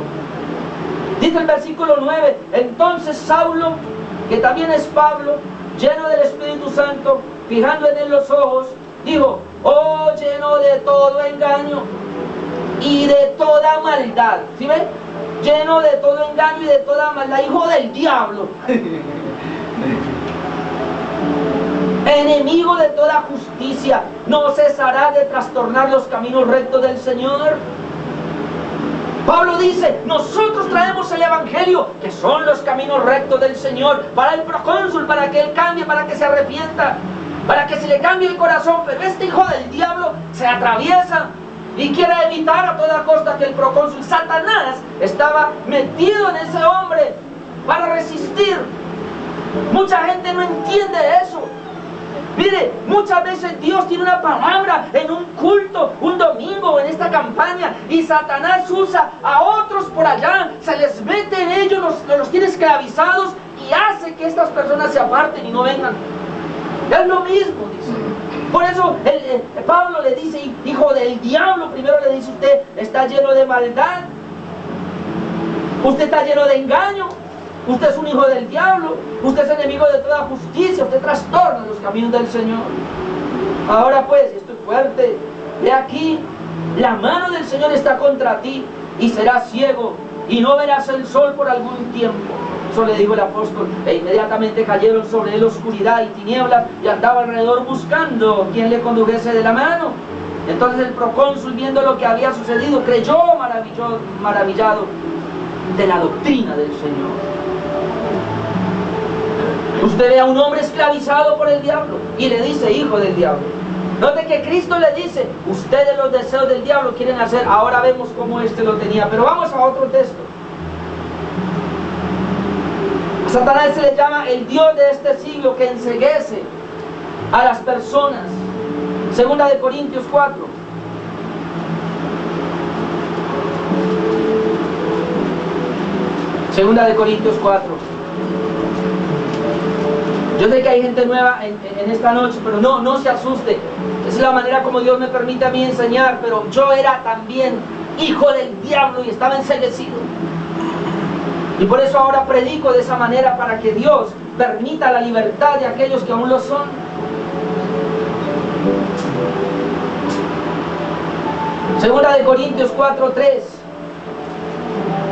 Dice el versículo 9, entonces Saulo, que también es Pablo, lleno del Espíritu Santo, fijando en él los ojos, dijo, oh, lleno de todo engaño y de toda maldad. ¿Sí ven? Lleno de todo engaño y de toda maldad, hijo del diablo. Enemigo de toda justicia, no cesará de trastornar los caminos rectos del Señor. Pablo dice, nosotros traemos el Evangelio, que son los caminos rectos del Señor, para el procónsul, para que él cambie, para que se arrepienta, para que se le cambie el corazón. Pero este hijo del diablo se atraviesa y quiere evitar a toda costa que el procónsul, Satanás, estaba metido en ese hombre para resistir. Mucha gente no entiende eso. Mire, muchas veces Dios tiene una palabra en un culto, un domingo, en esta campaña, y Satanás usa a otros por allá, se les mete en ellos, los tiene esclavizados y hace que estas personas se aparten y no vengan. Es lo mismo, dice. Por eso Pablo le dice, hijo del diablo, primero le dice, usted está lleno de maldad, usted está lleno de engaño. Usted es un hijo del diablo, usted es enemigo de toda justicia, usted trastorna los caminos del Señor. Ahora pues, esto es fuerte, he aquí, la mano del Señor está contra ti y serás ciego y no verás el sol por algún tiempo. Eso le dijo el apóstol, e inmediatamente cayeron sobre él oscuridad y tinieblas y andaba alrededor buscando quien le condujese de la mano. Entonces el procónsul, viendo lo que había sucedido, creyó maravillado de la doctrina del Señor. Usted ve a un hombre esclavizado por el diablo y le dice hijo del diablo. Note que Cristo le dice, ustedes los deseos del diablo quieren hacer. Ahora vemos cómo este lo tenía, pero vamos a otro texto. A Satanás se le llama el Dios de este siglo, que enceguece a las personas. Segunda de Corintios 4. Segunda de Corintios 4. Yo sé que hay gente nueva en esta noche, pero no se asuste. Esa es la manera como Dios me permite a mí enseñar, pero yo era también hijo del diablo y estaba enceguecido. Y por eso ahora predico de esa manera, para que Dios permita la libertad de aquellos que aún lo son. Segunda de Corintios 4:3.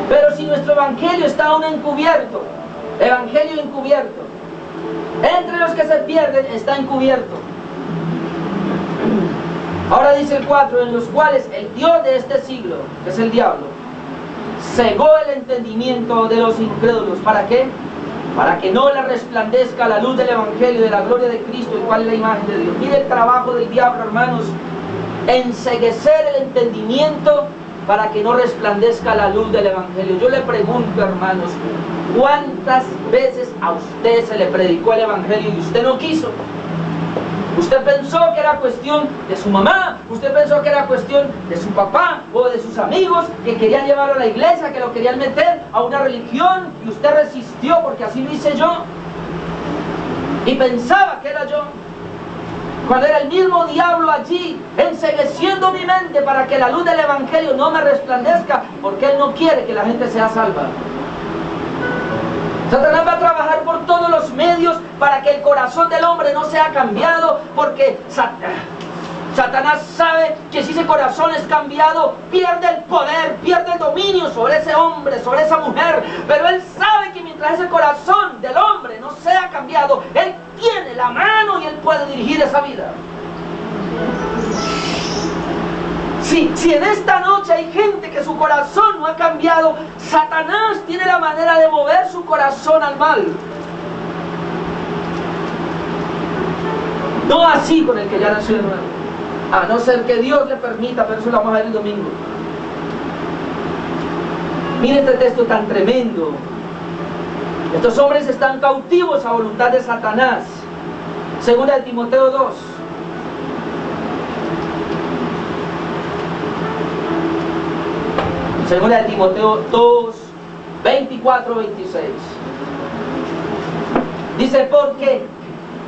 Pero si nuestro evangelio está aún encubierto, evangelio encubierto, entre los que se pierden está encubierto. Ahora dice el 4, en los cuales el Dios de este siglo, que es el diablo, cegó el entendimiento de los incrédulos. ¿Para qué? Para que no le resplandezca la luz del evangelio de la gloria de Cristo, el cual es la imagen de Dios. Mire el trabajo del diablo, hermanos, enceguecer el entendimiento para que no resplandezca la luz del evangelio. Yo le pregunto, hermanos, ¿cuántas veces a usted se le predicó el evangelio y usted no quiso? Usted pensó que era cuestión de su mamá, usted pensó que era cuestión de su papá o de sus amigos que querían llevarlo a la iglesia, que lo querían meter a una religión, y usted resistió porque así lo hice yo y pensaba que era yo, cuando era el mismo diablo allí encegueciendo mi mente para que la luz del evangelio no me resplandezca, porque él no quiere que la gente sea salva. Satanás va a trabajar por todos los medios para que el corazón del hombre no sea cambiado, porque Satanás sabe que si ese corazón es cambiado, pierde el poder, pierde el dominio sobre ese hombre, sobre esa mujer. Pero él sabe que mientras ese corazón del hombre no sea cambiado, él tiene la mano y él puede dirigir esa vida. Si en esta noche hay gente que su corazón no ha cambiado, Satanás tiene la manera de mover su corazón al mal. No así con el que ya nació de nuevo, a no ser que Dios le permita, pero eso lo vamos a ver el domingo. Mire este texto tan tremendo. Estos hombres están cautivos a voluntad de Satanás. Segunda de Timoteo 2. Segunda de Timoteo 2, 24-26. Dice, porque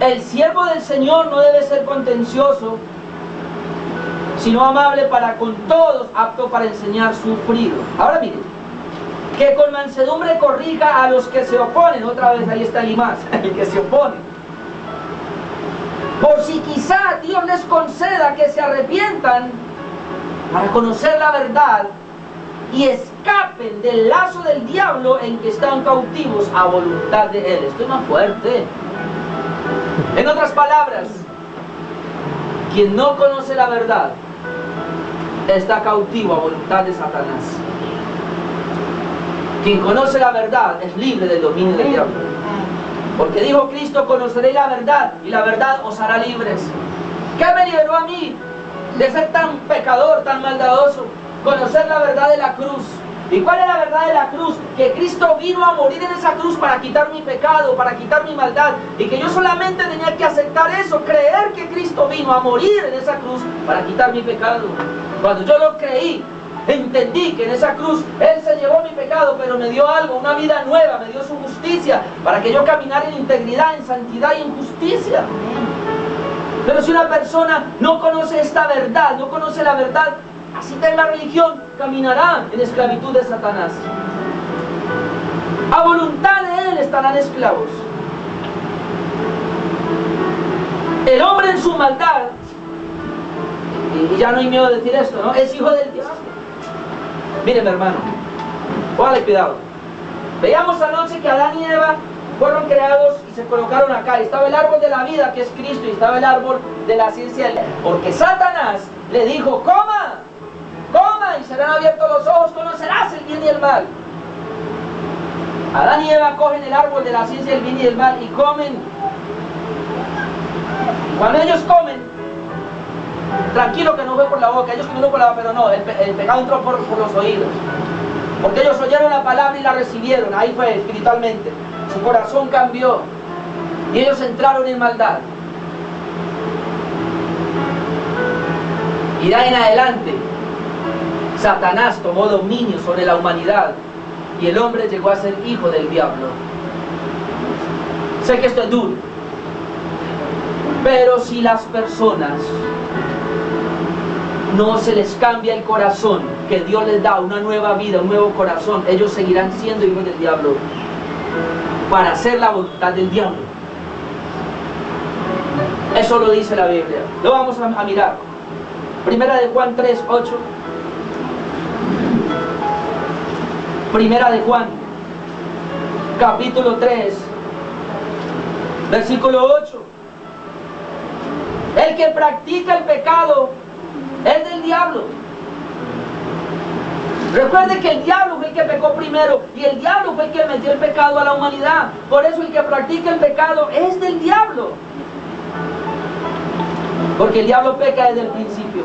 el siervo del Señor no debe ser contencioso, sino amable para con todos, apto para enseñar, sufrido. Ahora miren, que con mansedumbre corrija a los que se oponen. Otra vez ahí está el más, el que se opone. Por si quizá Dios les conceda que se arrepientan para conocer la verdad y escapen del lazo del diablo en que están cautivos a voluntad de él. Esto es más fuerte. En otras palabras, quien no conoce la verdad está cautivo a voluntad de Satanás. Quien conoce la verdad es libre del dominio del diablo. Porque dijo Cristo: conoceréis la verdad y la verdad os hará libres. ¿Qué me liberó a mí de ser tan pecador, tan maldadoso? Conocer la verdad de la cruz. ¿Y cuál es la verdad de la cruz? Que Cristo vino a morir en esa cruz para quitar mi pecado, para quitar mi maldad, y que yo solamente tenía que aceptar eso, creer que Cristo vino a morir en esa cruz para quitar mi pecado. Cuando yo lo creí, entendí que en esa cruz Él se llevó mi pecado, pero me dio algo, una vida nueva, me dio su justicia, para que yo caminara en integridad, en santidad y en justicia. Pero si una persona no conoce esta verdad, no conoce la verdad, así tenga religión, caminará en esclavitud de Satanás. A voluntad de él estarán esclavos. El hombre en su maldad, y ya no hay miedo de decir esto, ¿no?, es hijo del diablo. Miren, hermano, póngale cuidado. Veíamos anoche que Adán y Eva fueron creados y se colocaron acá. Estaba el árbol de la vida, que es Cristo, y estaba el árbol de la ciencia del... Porque Satanás le dijo: coma, coma y serán abiertos los ojos, conocerás el bien y el mal. Adán y Eva cogen el árbol de la ciencia del bien y del mal y comen. Cuando ellos comen, tranquilo que no fue por la boca, ellos comieron por la boca, pero no, el pecado entró por los oídos. Porque ellos oyeron la palabra y la recibieron, ahí fue espiritualmente. Su corazón cambió y ellos entraron en maldad. Y de ahí en adelante, Satanás tomó dominio sobre la humanidad y el hombre llegó a ser hijo del diablo. Sé que esto es duro, pero si las personas no se les cambia el corazón, que Dios les da una nueva vida, un nuevo corazón, ellos seguirán siendo hijos del diablo para hacer la voluntad del diablo. Eso lo dice la Biblia. Lo vamos a mirar. Primera de Juan 3, 8. Primera de Juan, capítulo 3, versículo 8. El que practica el pecado es del diablo. Recuerde que el diablo fue el que pecó primero y el diablo fue el que metió el pecado a la humanidad. Por eso el que practica el pecado es del diablo. Porque el diablo peca desde el principio.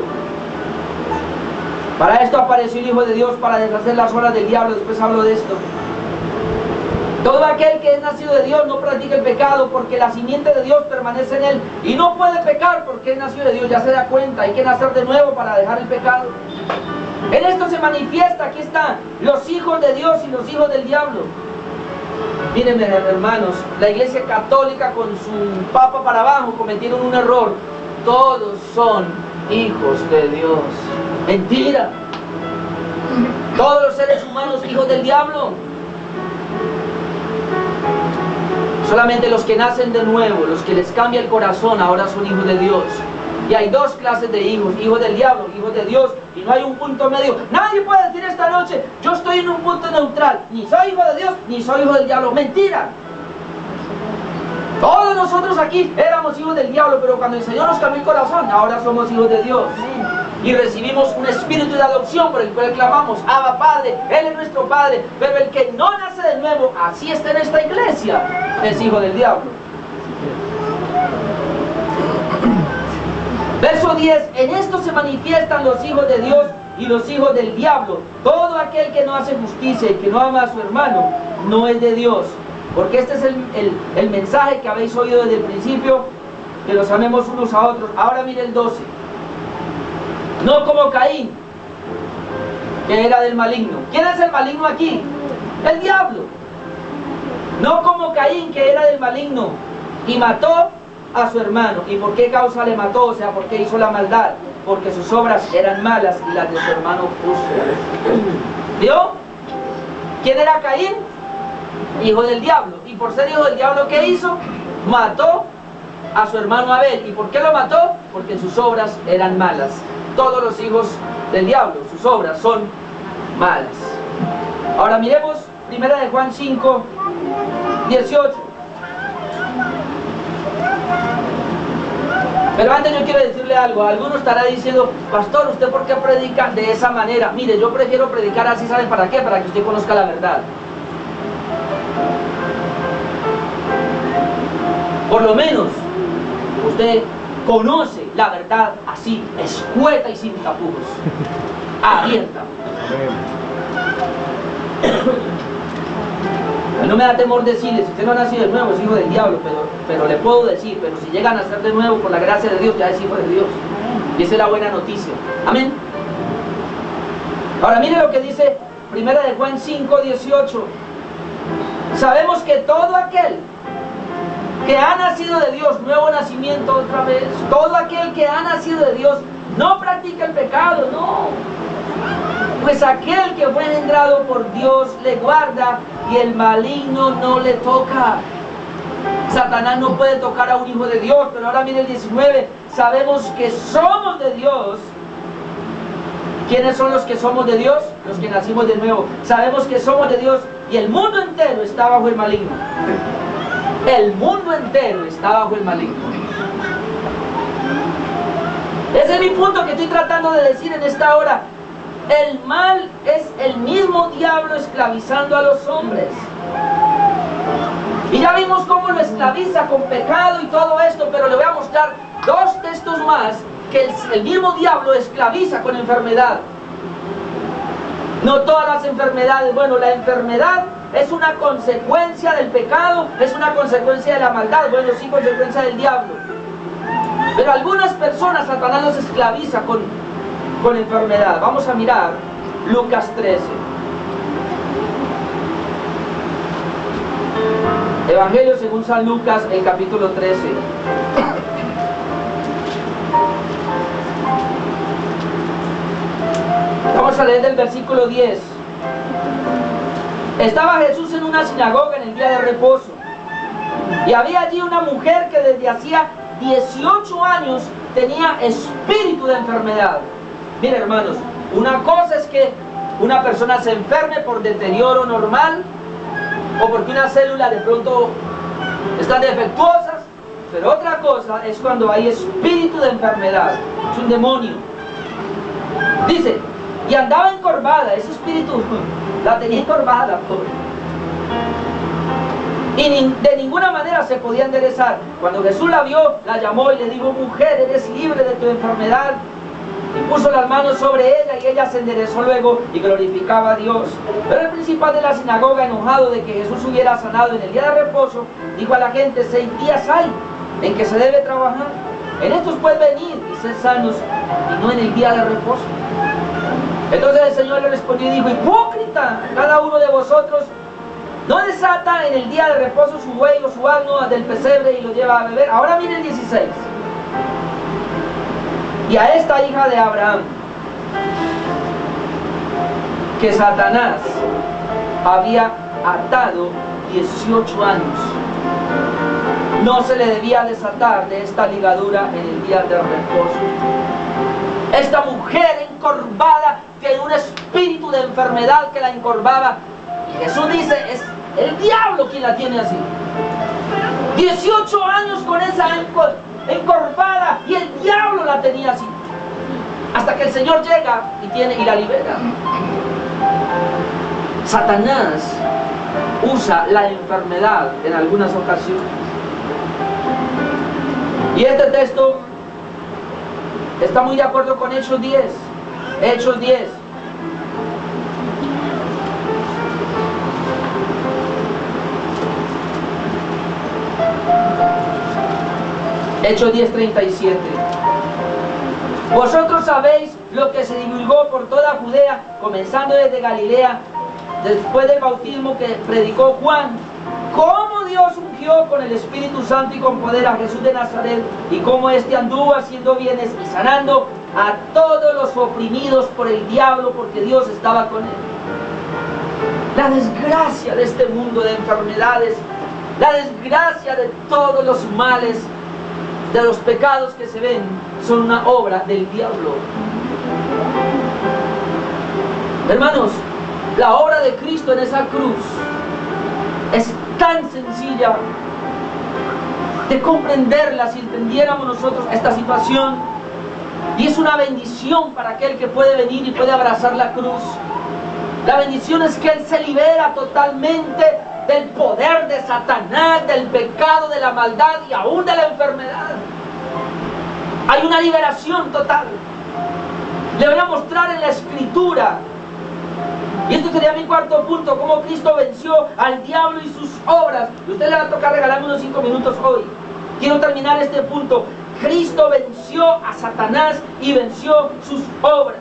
Para esto apareció el Hijo de Dios, para deshacer las obras del diablo. Después hablo de esto. Todo aquel que es nacido de Dios no practica el pecado, porque la simiente de Dios permanece en él y no puede pecar porque es nacido de Dios. Ya se da cuenta, hay que nacer de nuevo para dejar el pecado. En esto se manifiesta, aquí están los hijos de Dios y los hijos del diablo. Miren, hermanos, la Iglesia Católica con su papa para abajo cometieron un error. Todos son hijos de Dios. Mentira. Todos los seres humanos hijos del diablo. Solamente los que nacen de nuevo, los que les cambia el corazón, ahora son hijos de Dios. Y hay dos clases de hijos: hijos del diablo, hijos de Dios, y no hay un punto medio. Nadie puede decir esta noche: yo estoy en un punto neutral, ni soy hijo de Dios, ni soy hijo del diablo. Mentira. Todos nosotros aquí éramos hijos del diablo, pero cuando el Señor nos cambió el corazón, ahora somos hijos de Dios. Y recibimos un espíritu de adopción por el cual clamamos: Abba, Padre. Él es nuestro Padre. Pero el que no nace de nuevo, así está en esta iglesia, es hijo del diablo. Verso 10. En esto se manifiestan los hijos de Dios y los hijos del diablo. Todo aquel que no hace justicia y que no ama a su hermano no es de Dios. Porque este es el mensaje que habéis oído desde el principio, que nos amemos unos a otros. Ahora mire el 12. No como Caín, que era del maligno. ¿Quién es el maligno aquí? El diablo. No como Caín, que era del maligno y mató a su hermano. ¿Y por qué causa le mató? O sea, ¿por qué hizo la maldad? Porque sus obras eran malas y las de su hermano justas. ¿Vio? ¿Quién era Caín? Hijo del diablo. Y por ser hijo del diablo, ¿qué hizo? Mató a su hermano Abel. ¿Y por qué lo mató? Porque sus obras eran malas. Todos los hijos del diablo, sus obras son malas. Ahora miremos 1 de Juan 5, 18. Pero antes yo quiero decirle algo. Alguno estará diciendo: pastor, ¿usted por qué predica de esa manera? Mire, yo prefiero predicar así. ¿Saben para qué? Para que usted conozca la verdad. Por lo menos usted conoce la verdad así, escueta y sin tapujos, abierta. No me da temor decirle, si usted no ha nacido de nuevo es hijo del diablo, pero le puedo decir, pero si llega a nacer de nuevo por la gracia de Dios, ya es hijo de Dios. Y esa es la buena noticia. Amén. Ahora mire lo que dice 1 de Juan 5, 18. Sabemos que todo aquel que ha nacido de Dios, nuevo nacimiento otra vez, todo aquel que ha nacido de Dios no practica el pecado, no. Pues aquel que fue engendrado por Dios le guarda y el maligno no le toca. Satanás no puede tocar a un hijo de Dios. Pero ahora mire el 19, sabemos que somos de Dios. ¿Quiénes son los que somos de Dios? Los que nacimos de nuevo. Sabemos que somos de Dios y el mundo entero está bajo el maligno. El mundo entero está bajo el maligno. Ese es mi punto que estoy tratando de decir en esta hora. El mal es el mismo diablo esclavizando a los hombres. Y ya vimos cómo lo esclaviza con pecado y todo esto, pero le voy a mostrar dos textos más que el mismo diablo esclaviza con enfermedad. No todas las enfermedades. Bueno, la enfermedad es una consecuencia del pecado, es una consecuencia de la maldad. Bueno, sí, consecuencia del diablo. Pero algunas personas Satanás los esclaviza con enfermedad. Vamos a mirar Lucas 13. Evangelio según San Lucas, el capítulo 13. Vamos a leer del versículo 10. Estaba Jesús en una sinagoga en el día de reposo, y había allí una mujer que desde hacía 18 años tenía espíritu de enfermedad. Miren, hermanos, una cosa es que una persona se enferme por deterioro normal o porque una célula de pronto están defectuosas, pero otra cosa es cuando hay espíritu de enfermedad. Es un demonio. Dice, y andaba encorvada, ese espíritu la tenía encorvada, pobre. Y de ninguna manera se podía enderezar. Cuando Jesús la vio, la llamó y le dijo: mujer, eres libre de tu enfermedad. Y puso las manos sobre ella y ella se enderezó luego y glorificaba a Dios. Pero el principal de la sinagoga, enojado de que Jesús hubiera sanado en el día de reposo, dijo a la gente: 6 días hay en que se debe trabajar. En estos pueden venir y ser sanos, y no en el día de reposo. Entonces el Señor le respondió y dijo: hipócrita, cada uno de vosotros no desata en el día de reposo su buey o su asno del pesebre y lo lleva a beber. Ahora miren el 16. Y a esta hija de Abraham, que Satanás había atado 18 años, no se le debía desatar de esta ligadura en el día de reposo. Esta mujer encorvada tiene un espíritu de enfermedad que la encorvaba. Y Jesús dice, es el diablo quien la tiene así. 18 años con esa encorvada y el diablo la tenía así. Hasta que el Señor llega y la libera. Satanás usa la enfermedad en algunas ocasiones. Y este texto está muy de acuerdo con Hechos 10. Hechos 10. Hechos 10:37. Vosotros sabéis lo que se divulgó por toda Judea, comenzando desde Galilea, después del bautismo que predicó Juan, cómo Dios Dios ungió con el Espíritu Santo y con poder a Jesús de Nazaret, y cómo éste anduvo haciendo bienes y sanando a todos los oprimidos por el diablo, porque Dios estaba con él. La desgracia de este mundo de enfermedades, la desgracia de todos los males, de los pecados que se ven, son una obra del diablo. Hermanos, la obra de Cristo en esa cruz es tan sencilla de comprenderla si entendiéramos nosotros esta situación, y es una bendición para aquel que puede venir y puede abrazar la cruz. La bendición es que Él se libera totalmente del poder de Satanás, del pecado, de la maldad y aún de la enfermedad. Hay una liberación total. Le voy a mostrar en la Escritura, y esto sería mi cuarto punto, cómo Cristo venció al diablo y sus obras. Y a usted le va a tocar regalarme unos 5 minutos hoy. Quiero terminar este punto. Cristo venció a Satanás y venció sus obras.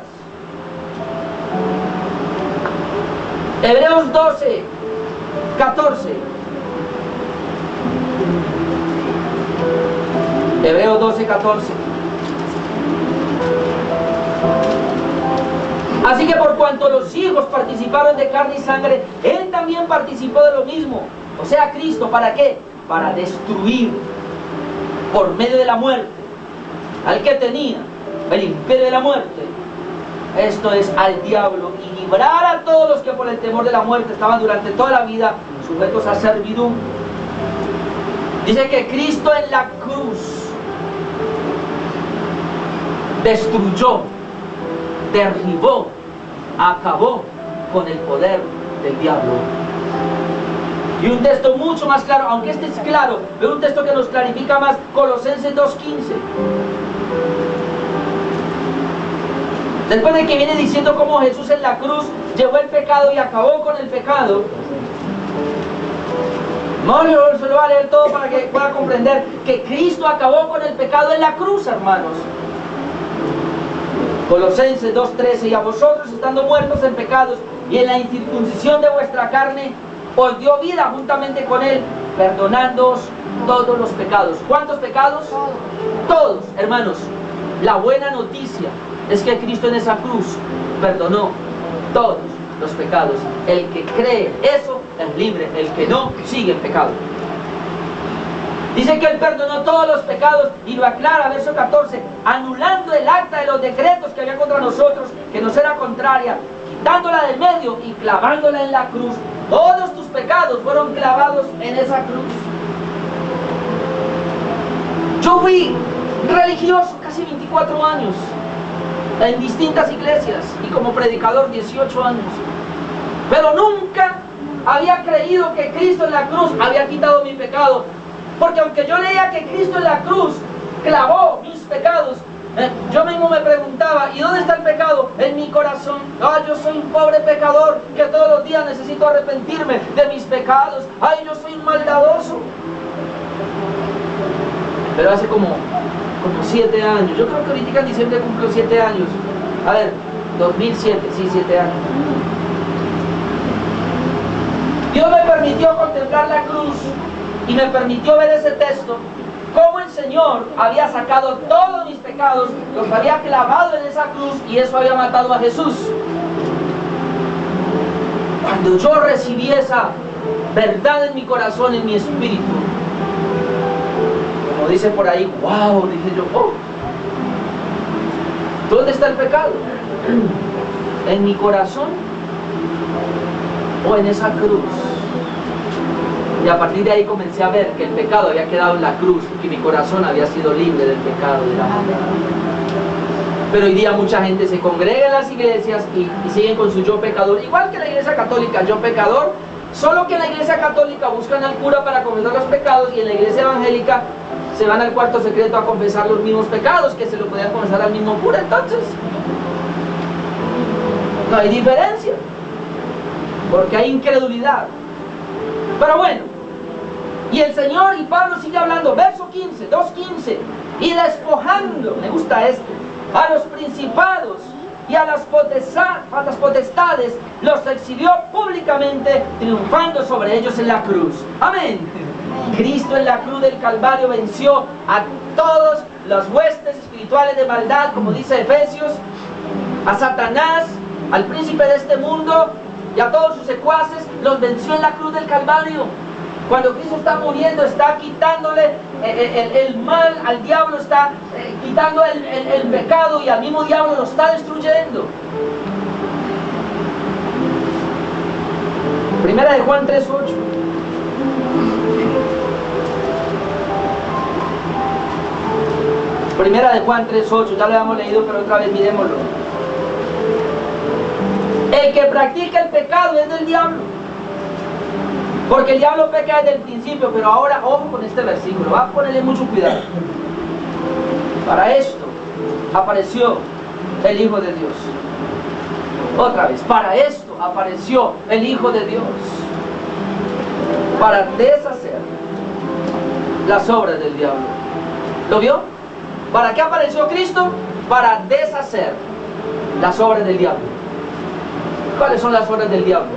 Hebreos 12, 14. Hebreos 12, 14. Así que por cuanto los hijos participaron de carne y sangre, Él también participó de lo mismo. O sea, Cristo, ¿para qué? Para destruir por medio de la muerte al que tenía el imperio de la muerte, esto es, al diablo, y librar a todos los que por el temor de la muerte estaban durante toda la vida sujetos a servidumbre. Dice que Cristo en la cruz destruyó, derribó, acabó con el poder del diablo. Y un texto mucho más claro, aunque este es claro, pero un texto que nos clarifica más, Colosenses 2:15. Después de que viene diciendo cómo Jesús en la cruz llevó el pecado y acabó con el pecado. No, yo se lo voy a leer todo para que pueda comprender que Cristo acabó con el pecado en la cruz, hermanos. Colosenses 2:13, y a vosotros, estando muertos en pecados y en la incircuncisión de vuestra carne, os dio vida juntamente con Él, perdonándoos todos los pecados. ¿Cuántos pecados? Todos, hermanos. La buena noticia es que Cristo en esa cruz perdonó todos los pecados. El que cree eso es libre, el que no sigue en pecado. Dice que Él perdonó todos los pecados y lo aclara, verso 14, anulando el acta de los decretos que había contra nosotros, que nos era contraria, quitándola del medio y clavándola en la cruz. Todos tus pecados fueron clavados en esa cruz. Yo fui religioso casi 24 años en distintas iglesias y como predicador 18 años, pero nunca había creído que Cristo en la cruz había quitado mi pecado, porque aunque yo leía que Cristo en la cruz clavó mis pecados, yo mismo me preguntaba, ¿y dónde está el pecado? En mi corazón. Ay, yo soy un pobre pecador que todos los días necesito arrepentirme de mis pecados. Ay, yo soy un maldadoso. Pero hace como 7 años, yo creo que ahorita en diciembre cumplo 7 años. A ver, 2007, sí, 7 años. Dios me permitió contemplar la cruz y me permitió ver ese texto, cómo el Señor había sacado todos mis pecados, los había clavado en esa cruz, y eso había matado a Jesús. Cuando yo recibí esa verdad en mi corazón, en mi espíritu, como dice por ahí, wow, dije yo, oh, ¿dónde está el pecado? ¿En mi corazón o en esa cruz? Y a partir de ahí comencé a ver que el pecado había quedado en la cruz, que mi corazón había sido libre del pecado de la maldad. Pero hoy día mucha gente se congrega en las iglesias y siguen con su yo pecador, igual que la iglesia católica, yo pecador, solo que en la iglesia católica buscan al cura para confesar los pecados, y en la iglesia evangélica se van al cuarto secreto a confesar los mismos pecados que se lo podían confesar al mismo cura. Entonces no hay diferencia, porque hay incredulidad. Pero bueno, y el Señor y Pablo sigue hablando, verso 15, 2:15, y despojando, me gusta esto, a los principados y a las potestades, los exhibió públicamente, triunfando sobre ellos en la cruz. Amén. Cristo en la cruz del Calvario venció a todas las huestes espirituales de maldad, como dice Efesios, a Satanás, al príncipe de este mundo y a todos sus secuaces, los venció en la cruz del Calvario. Cuando Cristo está muriendo, está quitándole el mal al diablo, está quitando el pecado, y al mismo diablo lo está destruyendo. Primera de Juan 3:8. Primera de Juan 3:8, ya lo habíamos leído, pero otra vez miremoslo. El que practica el pecado es del diablo, porque el diablo peca desde el principio. Pero ahora, ojo con este versículo, va a ponerle mucho cuidado. Para esto apareció el Hijo de Dios. Otra vez, para esto apareció el Hijo de Dios, para deshacer las obras del diablo. ¿Lo vio? ¿Para qué apareció Cristo? Para deshacer las obras del diablo. ¿Cuáles son las obras del diablo?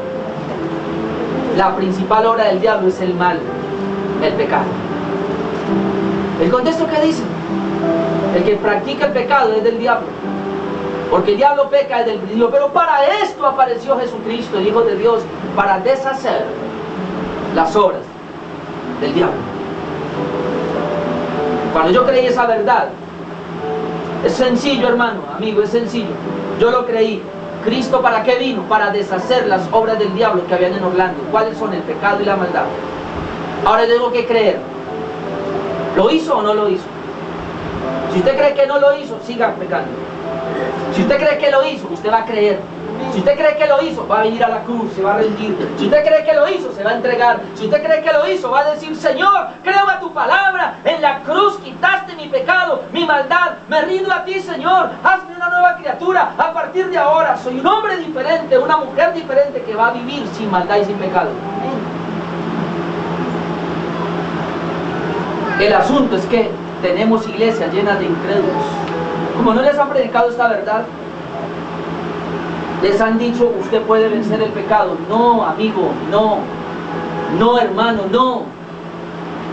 La principal obra del diablo es el mal, el pecado. El contexto que dice: el que practica el pecado es del diablo, porque el diablo peca desde el principio. Pero para esto apareció Jesucristo, el Hijo de Dios, para deshacer las obras del diablo. Cuando yo creí esa verdad, es sencillo, hermano, amigo, es sencillo. Yo lo creí. ¿Cristo para qué vino? Para deshacer las obras del diablo que habían en Orlando. ¿Cuáles son? El pecado y la maldad. Ahora tengo que creer. ¿Lo hizo o no lo hizo? Si usted cree que no lo hizo, siga pecando. Si usted cree que lo hizo, usted va a creer. Si usted cree que lo hizo, va a venir a la cruz, se va a rendir. Si usted cree que lo hizo, se va a entregar. Si usted cree que lo hizo, va a decir: Señor, creo a tu palabra. En la cruz quitaste mi pecado, mi maldad. Me rindo a ti, Señor. Hazme una nueva criatura. A partir de ahora soy un hombre diferente, una mujer diferente, que va a vivir sin maldad y sin pecado. El asunto es que tenemos iglesias llenas de incrédulos. Como no les han predicado esta verdad, les han dicho: usted puede vencer el pecado. No, amigo, no. No, hermano, no.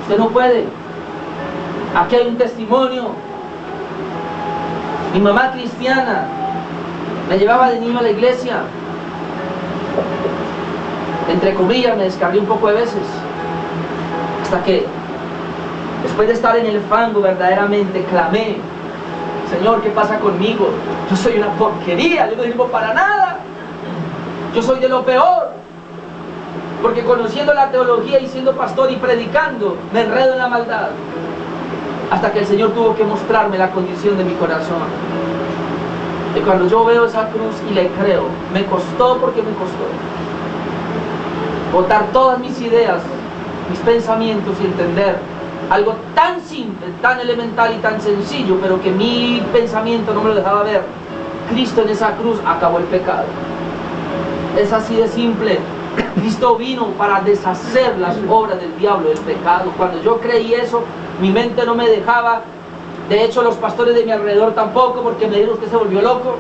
Usted no puede. Aquí hay un testimonio. Mi mamá cristiana me llevaba de niño a la iglesia. Entre comillas, me descargué un poco de veces. Hasta que, después de estar en el fango, verdaderamente clamé: Señor, ¿qué pasa conmigo? Yo soy una porquería, yo no sirvo para nada. Yo soy de lo peor. Porque conociendo la teología y siendo pastor y predicando, me enredo en la maldad. Hasta que el Señor tuvo que mostrarme la condición de mi corazón. Y cuando yo veo esa cruz y le creo, me costó, porque me costó botar todas mis ideas, mis pensamientos, y entender algo tan simple, tan elemental y tan sencillo, pero que mi pensamiento no me lo dejaba ver. Cristo en esa cruz acabó el pecado. Es así de simple. Cristo vino para deshacer las obras del diablo, del pecado. Cuando yo creí eso, mi mente no me dejaba. De hecho, los pastores de mi alrededor tampoco, porque me dijeron: usted se volvió loco.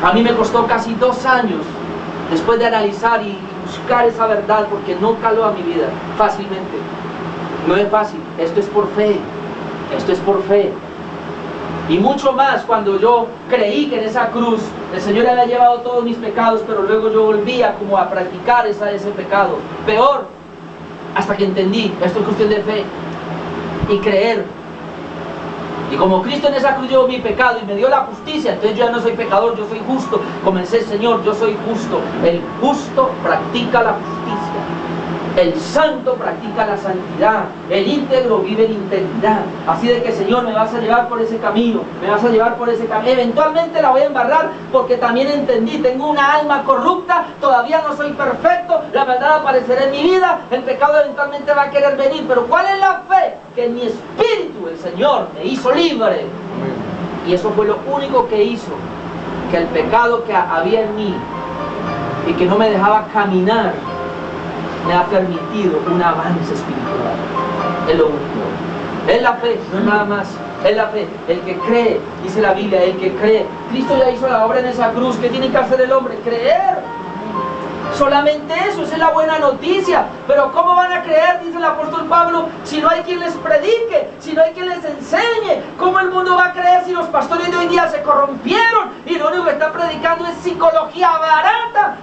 A mí me costó casi 2 años, después de analizar y buscar esa verdad, porque no caló a mi vida fácilmente. No es fácil. Esto es por fe. Esto es por fe. Y mucho más cuando yo creí que en esa cruz el Señor había llevado todos mis pecados, pero luego yo volvía como a practicar ese pecado. Peor, hasta que entendí: esto es cuestión de fe y creer. Y como Cristo en esa cruz llevó mi pecado y me dio la justicia, entonces yo ya no soy pecador, yo soy justo. Comencé: Señor, yo soy justo. El justo practica la justicia. El santo practica la santidad. El íntegro vive en integridad. Así de que, Señor, me vas a llevar por ese camino. Me vas a llevar por ese camino. Eventualmente la voy a embarrar, porque también entendí: tengo una alma corrupta. Todavía no soy perfecto. La maldad aparecerá en mi vida. El pecado eventualmente va a querer venir. Pero ¿cuál es la fe? Que en mi espíritu el Señor me hizo libre. Y eso fue lo único que hizo que el pecado que había en mí y que no me dejaba caminar me ha permitido un avance espiritual. Es lo único. Es la fe, no es nada más. Es la fe. El que cree, dice la Biblia, el que cree. Cristo ya hizo la obra en esa cruz. ¿Qué tiene que hacer el hombre? Creer. Solamente eso, esa es la buena noticia. Pero ¿cómo van a creer, dice el apóstol Pablo, si no hay quien les predique, si no hay quien les enseñe? ¿Cómo el mundo va a creer si los pastores de hoy día se corrompieron y lo único que están predicando es psicología barata,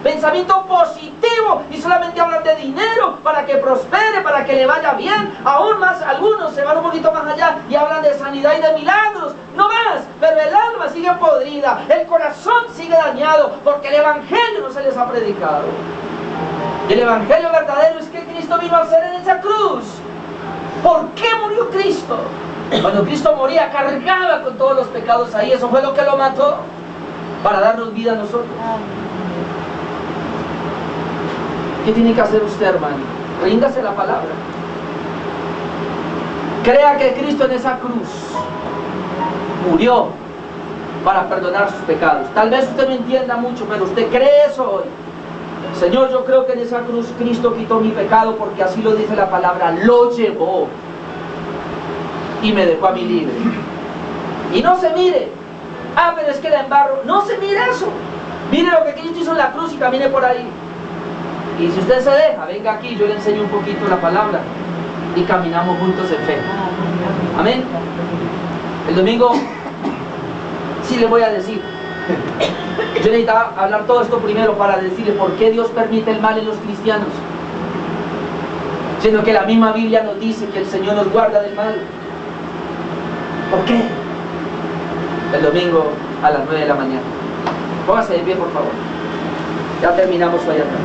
pensamiento positivo, y solamente hablan de dinero para que prospere, para que le vaya bien? Aún más, algunos se van un poquito más allá y hablan de sanidad y de milagros, no más, pero el alma sigue podrida, el corazón sigue dañado, porque el evangelio no se les ha predicado. Y el evangelio verdadero es que Cristo vino a hacer en esa cruz. ¿Por qué murió Cristo? Cuando Cristo moría, cargaba con todos los pecados ahí, eso fue lo que lo mató, para darnos vida a nosotros. ¿Qué tiene que hacer usted, hermano? Ríndase a la palabra. Crea que Cristo en esa cruz murió para perdonar sus pecados. Tal vez usted no entienda mucho, pero usted cree eso hoy. Señor, yo creo que en esa cruz Cristo quitó mi pecado, porque así lo dice la palabra, lo llevó y me dejó a mí libre. Y no se mire, pero es que la embarro. No se mire eso. Mire lo que Cristo hizo en la cruz y camine por ahí. Y si usted se deja, venga aquí, yo le enseño un poquito la palabra y caminamos juntos en fe. Amén. El domingo sí le voy a decir. Yo necesitaba hablar todo esto primero para decirle por qué Dios permite el mal en los cristianos, siendo que la misma Biblia nos dice que el Señor nos guarda del mal. ¿Por qué? El domingo a las 9 de la mañana. Póngase de pie, por favor. Ya terminamos hoy acá.